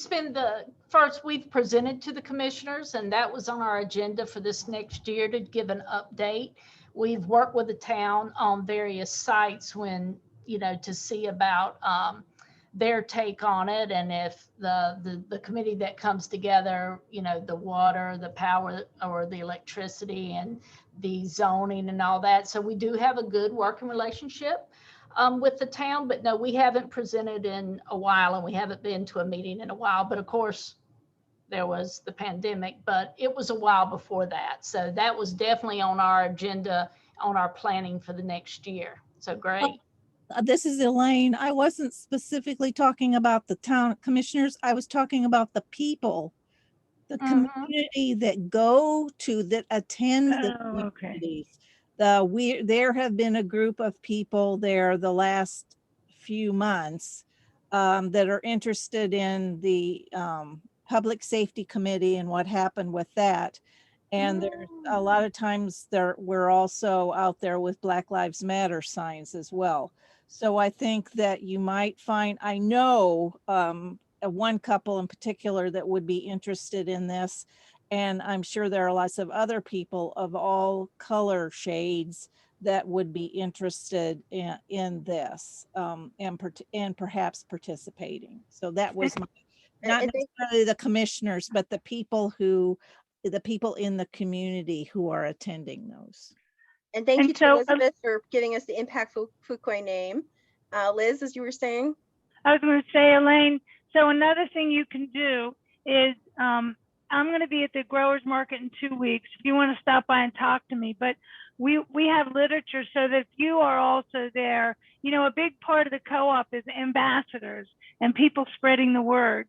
presented to the commissioners, and that was on our agenda for this next year to give an update. We've worked with the town on various sites to see about their take on it, and if the committee that comes together, the water, the power, or the electricity, and the zoning and all that. So we do have a good working relationship with the town, but no, we haven't presented in a while, and we haven't been to a meeting in a while. But of course, there was the pandemic, but it was a while before that. So that was definitely on our agenda, on our planning for the next year. So great. This is Elaine. I wasn't specifically talking about the town commissioners. I was talking about the people, the community that attend the communities. There have been a group of people there the last few months that are interested in the public safety committee and what happened with that. And there's a lot of times we're also out there with Black Lives Matter signs as well. So I think that you might find, I know one couple in particular that would be interested in this. And I'm sure there are lots of other people of all color shades that would be interested in this and perhaps participating. So that was not necessarily the commissioners, but the people in the community who are attending those. And thank you to Elizabeth for giving us the Impact Fuquay name. Liz, as you were saying? I was going to say, Elaine, so another thing you can do is I'm going to be at the growers market in 2 weeks. If you want to stop by and talk to me, but we have literature so that if you are also there, you know, a big part of the co-op is ambassadors and people spreading the word.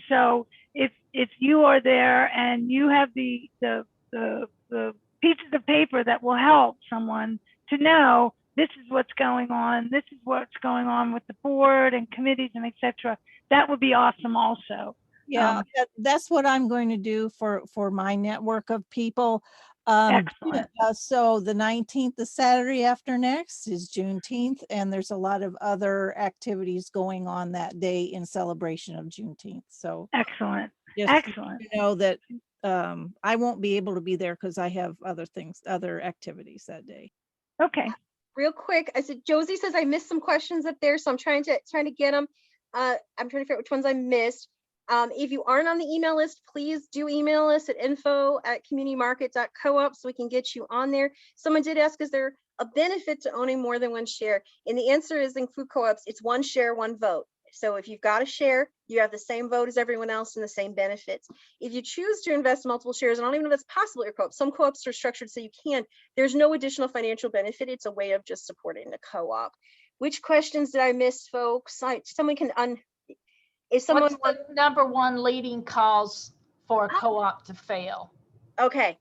So if you are there and you have the pieces of paper that will help someone to know this is what's going on, this is what's going on with the board and committees and etc., that would be awesome also. Yeah, that's what I'm going to do for my network of people. Excellent. So the 19th, the Saturday after next, is Juneteenth, and there's a lot of other activities going on that day in celebration of Juneteenth. So excellent. Just Excellent. You know that I won't be able to be there because I have other activities that day. Okay. Real quick, I said Josie says I missed some questions up there, so I'm trying to get them. I'm trying to figure out which ones I missed. If you aren't on the email list, please do email us at info@communitymarket.coop so we can get you on there. Someone did ask, is there a benefit to owning more than one share? And the answer is, in food co-ops, it's one share, one vote. So if you've got a share, you have the same vote as everyone else and the same benefits. If you choose to invest multiple shares, and I don't even know if that's possible at your co-op, some co-ops are structured so you can, there's no additional financial benefit. It's a way of just supporting the co-op. Which questions did I miss, folks? Someone can if someone what's the number one leading cause for a co-op to fail? Okay,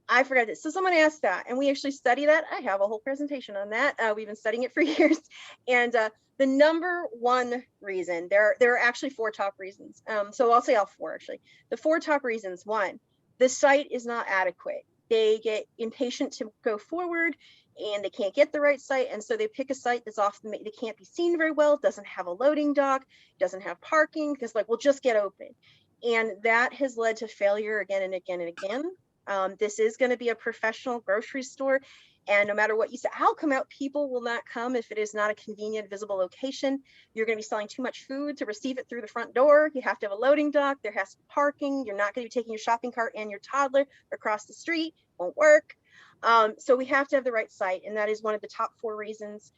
I forgot this. So someone asked that, and we actually study that. I have a whole presentation on that. We've been studying it for years. And the number one reason, there are actually 4 top reasons. So I'll say all 4 actually. The 4 top reasons: 1, the site is not adequate. They get impatient to go forward and they can't get the right site. And so they pick a site that's often, they can't be seen very well, doesn't have a loading dock, doesn't have parking, because like, we'll just get open. And that has led to failure again and again and again. This is going to be a professional grocery store. And no matter what you say, how come out, people will not come if it is not a convenient, visible location. You're going to be selling too much food to receive it through the front door. You have to have a loading dock. There has to be parking. You're not going to be taking your shopping cart and your toddler across the street. Won't work. So we have to have the right site. And that is one of the top 4 reasons.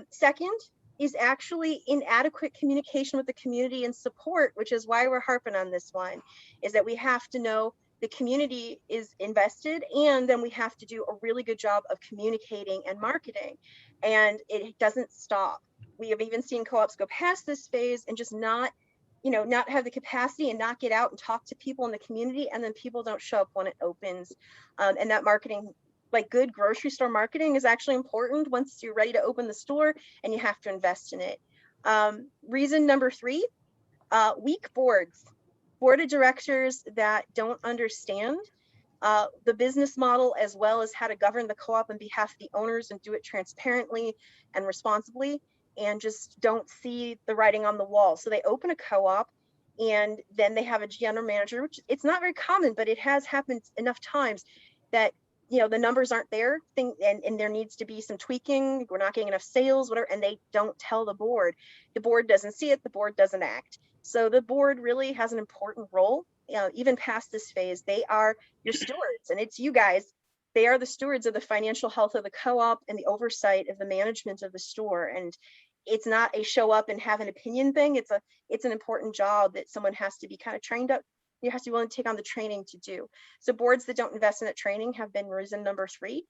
Second is actually inadequate communication with the community and support, which is why we're harping on this one, is that we have to know the community is invested, and then we have to do a really good job of communicating and marketing. And it doesn't stop. We have even seen co-ops go past this phase and just not have the capacity and not get out and talk to people in the community, and then people don't show up when it opens. And that marketing, like good grocery store marketing, is actually important once you're ready to open the store, and you have to invest in it. Reason number 3, weak boards. Board of directors that don't understand the business model, as well as how to govern the co-op on behalf of the owners and do it transparently and responsibly, and just don't see the writing on the wall. So they open a co-op and then they have a general manager, which it's not very common, but it has happened enough times that, the numbers aren't there, and there needs to be some tweaking. We're not getting enough sales, whatever, and they don't tell the board. The board doesn't see it, the board doesn't act. So the board really has an important role, even past this phase. They are your stewards, and it's you guys. They are the stewards of the financial health of the co-op and the oversight of the management of the store. And it's not a show up and have an opinion thing. It's an important job that someone has to be kind of trained up. You have to be willing to take on the training to do. So boards that don't invest in that training have been reason number 3.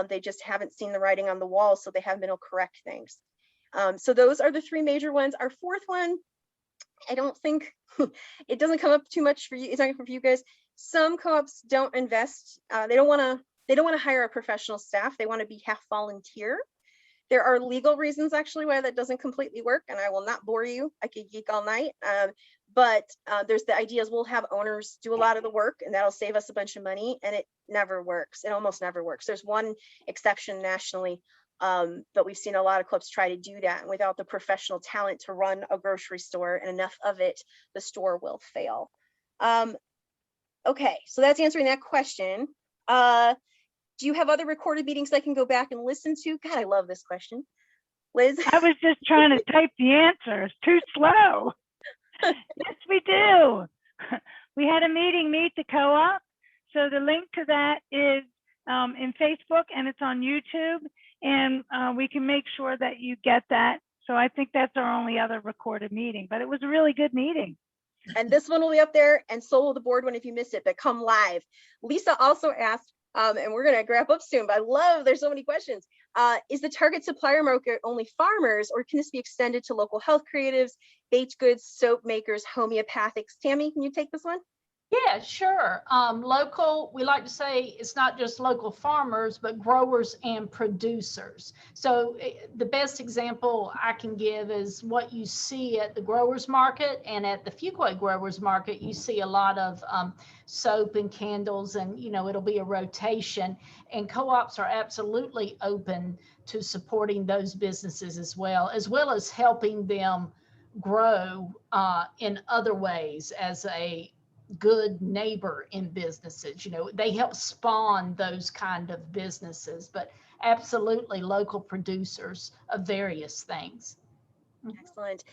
They just haven't seen the writing on the wall, so they haven't been able to correct things. So those are the 3 major ones. Our 4th one, I don't think it doesn't come up too much for you. It's not for you guys. Some co-ops don't invest. They don't want to hire a professional staff. They want to be half volunteer. There are legal reasons actually why that doesn't completely work, and I will not bore you. I could geek all night. But there's the ideas we'll have owners do a lot of the work, and that'll save us a bunch of money, and it never works. It almost never works. There's one exception nationally, but we've seen a lot of clubs try to do that, and without the professional talent to run a grocery store and enough of it, the store will fail. Okay, so that's answering that question. Do you have other recorded meetings I can go back and listen to? God, I love this question. Liz? I was just trying to type the answer. It's too slow. Yes, we do. We had a meeting, Meet the Co-op. So the link to that is in Facebook, and it's on YouTube. And we can make sure that you get that. So I think that's our only other recorded meeting, but it was a really good meeting. And this one will be up there, and so will the board one if you missed it, but come live. Lisa also asked, and we're gonna wrap up soon, but I love, there's so many questions. Is the target supplier market only farmers, or can this be extended to local health creatives, baked goods, soap makers, homeopathics? Tammy, can you take this one? Yeah, sure. Local, we like to say it's not just local farmers, but growers and producers. So the best example I can give is what you see at the growers market, and at the Fuquay growers market, you see a lot of soap and candles, and it'll be a rotation, and co-ops are absolutely open to supporting those businesses as well as helping them grow in other ways as a good neighbor in businesses. They help spawn those kind of businesses, but absolutely local producers of various things. Excellent.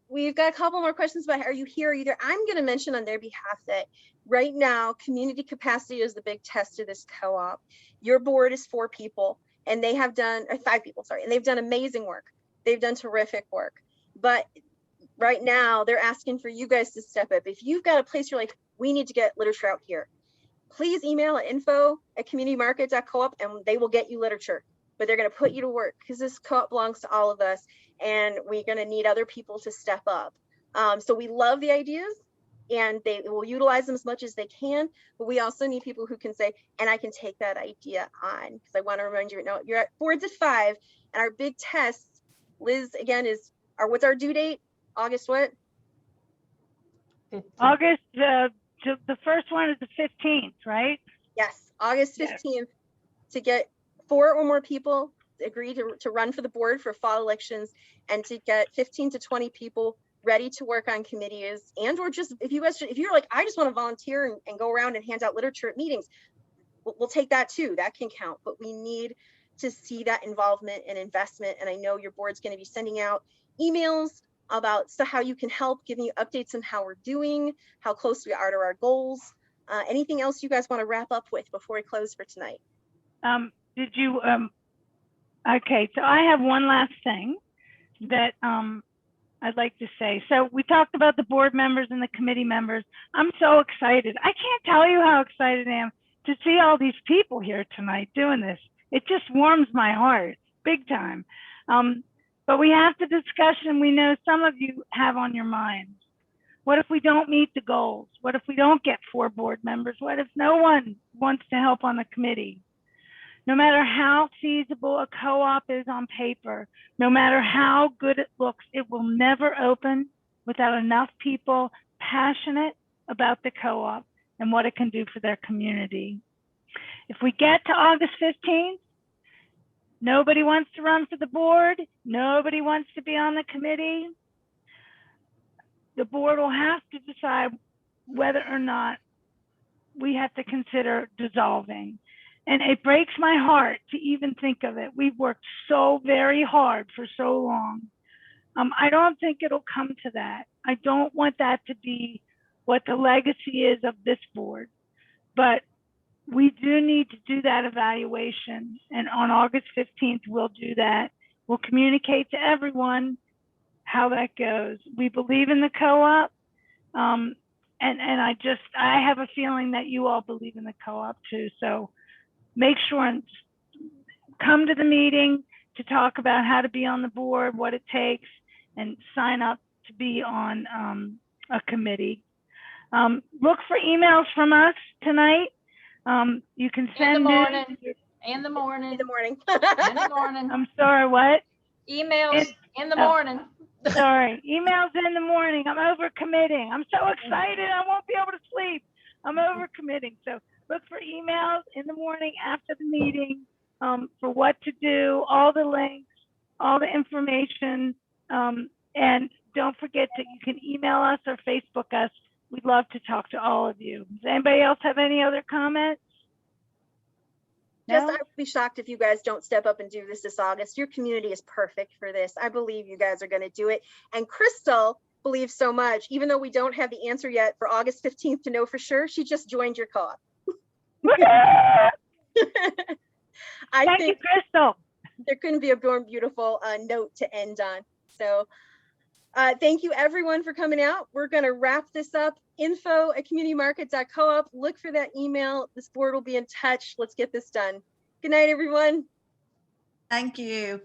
We've got a couple more questions about, are you here either? I'm going to mention on their behalf that right now, community capacity is the big test of this co-op. Your board is 4 people, and they have done, or 5 people, sorry, and they've done amazing work. They've done terrific work. But right now, they're asking for you guys to step up. If you've got a place you're like, we need to get literature out here, please email at info@communitymarket.coop, and they will get you literature. But they're going to put you to work, because this co-op belongs to all of us, and we're going to need other people to step up. So we love the ideas, and they will utilize them as much as they can. But we also need people who can say, and I can take that idea on, because I want to remind you, no, you're at boards at 5, and our big test, Liz, again, is what's our due date? August what? 15. August, the first one is the 15th, right? Yes, August 15th, to get 4 or more people agree to run for the board for fall elections, and to get 15 to 20 people ready to work on committees, and or just if you're like, I just want to volunteer and go around and hand out literature at meetings, we'll take that too. That can count, but we need to see that involvement and investment. And I know your board's going to be sending out emails about how you can help, giving you updates on how we're doing, how close we are to our goals. Anything else you guys want to wrap up with before we close for tonight? Okay, so I have one last thing that I'd like to say. So we talked about the board members and the committee members. I'm so excited. I can't tell you how excited I am to see all these people here tonight doing this. It just warms my heart, big time. But we have the discussion we know some of you have on your minds. What if we don't meet the goals? What if we don't get 4 board members? What if no one wants to help on the committee? No matter how feasible a co-op is on paper, no matter how good it looks, it will never open without enough people passionate about the co-op and what it can do for their community. If we get to August 15th, nobody wants to run for the board, nobody wants to be on the committee, the board will have to decide whether or not we have to consider dissolving. And it breaks my heart to even think of it. We've worked so very hard for so long. I don't think it'll come to that. I don't want that to be what the legacy is of this board. But we do need to do that evaluation. And on August 15th, we'll do that. We'll communicate to everyone how that goes. We believe in the co-op. And I have a feeling that you all believe in the co-op too. So make sure and come to the meeting to talk about how to be on the board, what it takes, and sign up to be on a committee. Look for emails from us tonight. You can send in the morning. In the morning. In the morning. In the morning. I'm sorry, what? Emails in the morning. Sorry, emails in the morning. I'm over committing. I'm so excited. I won't be able to sleep. I'm over committing. So look for emails in the morning after the meeting for what to do, all the links, all the information. And don't forget that you can email us or Facebook us. We'd love to talk to all of you. Does anybody else have any other comments? Just, No? I would be shocked if you guys don't step up and do this August. Your community is perfect for this. I believe you guys are going to do it. And Crystal believes so much, even though we don't have the answer yet for August 15th to know for sure, she just joined your co-op. Thank you, Crystal. There couldn't be a more beautiful note to end on. So Thank you everyone for coming out. We're gonna wrap this up. info@communitymarket.coop. Look for that email. This board will be in touch. Let's get this done. Good night, everyone. Thank you.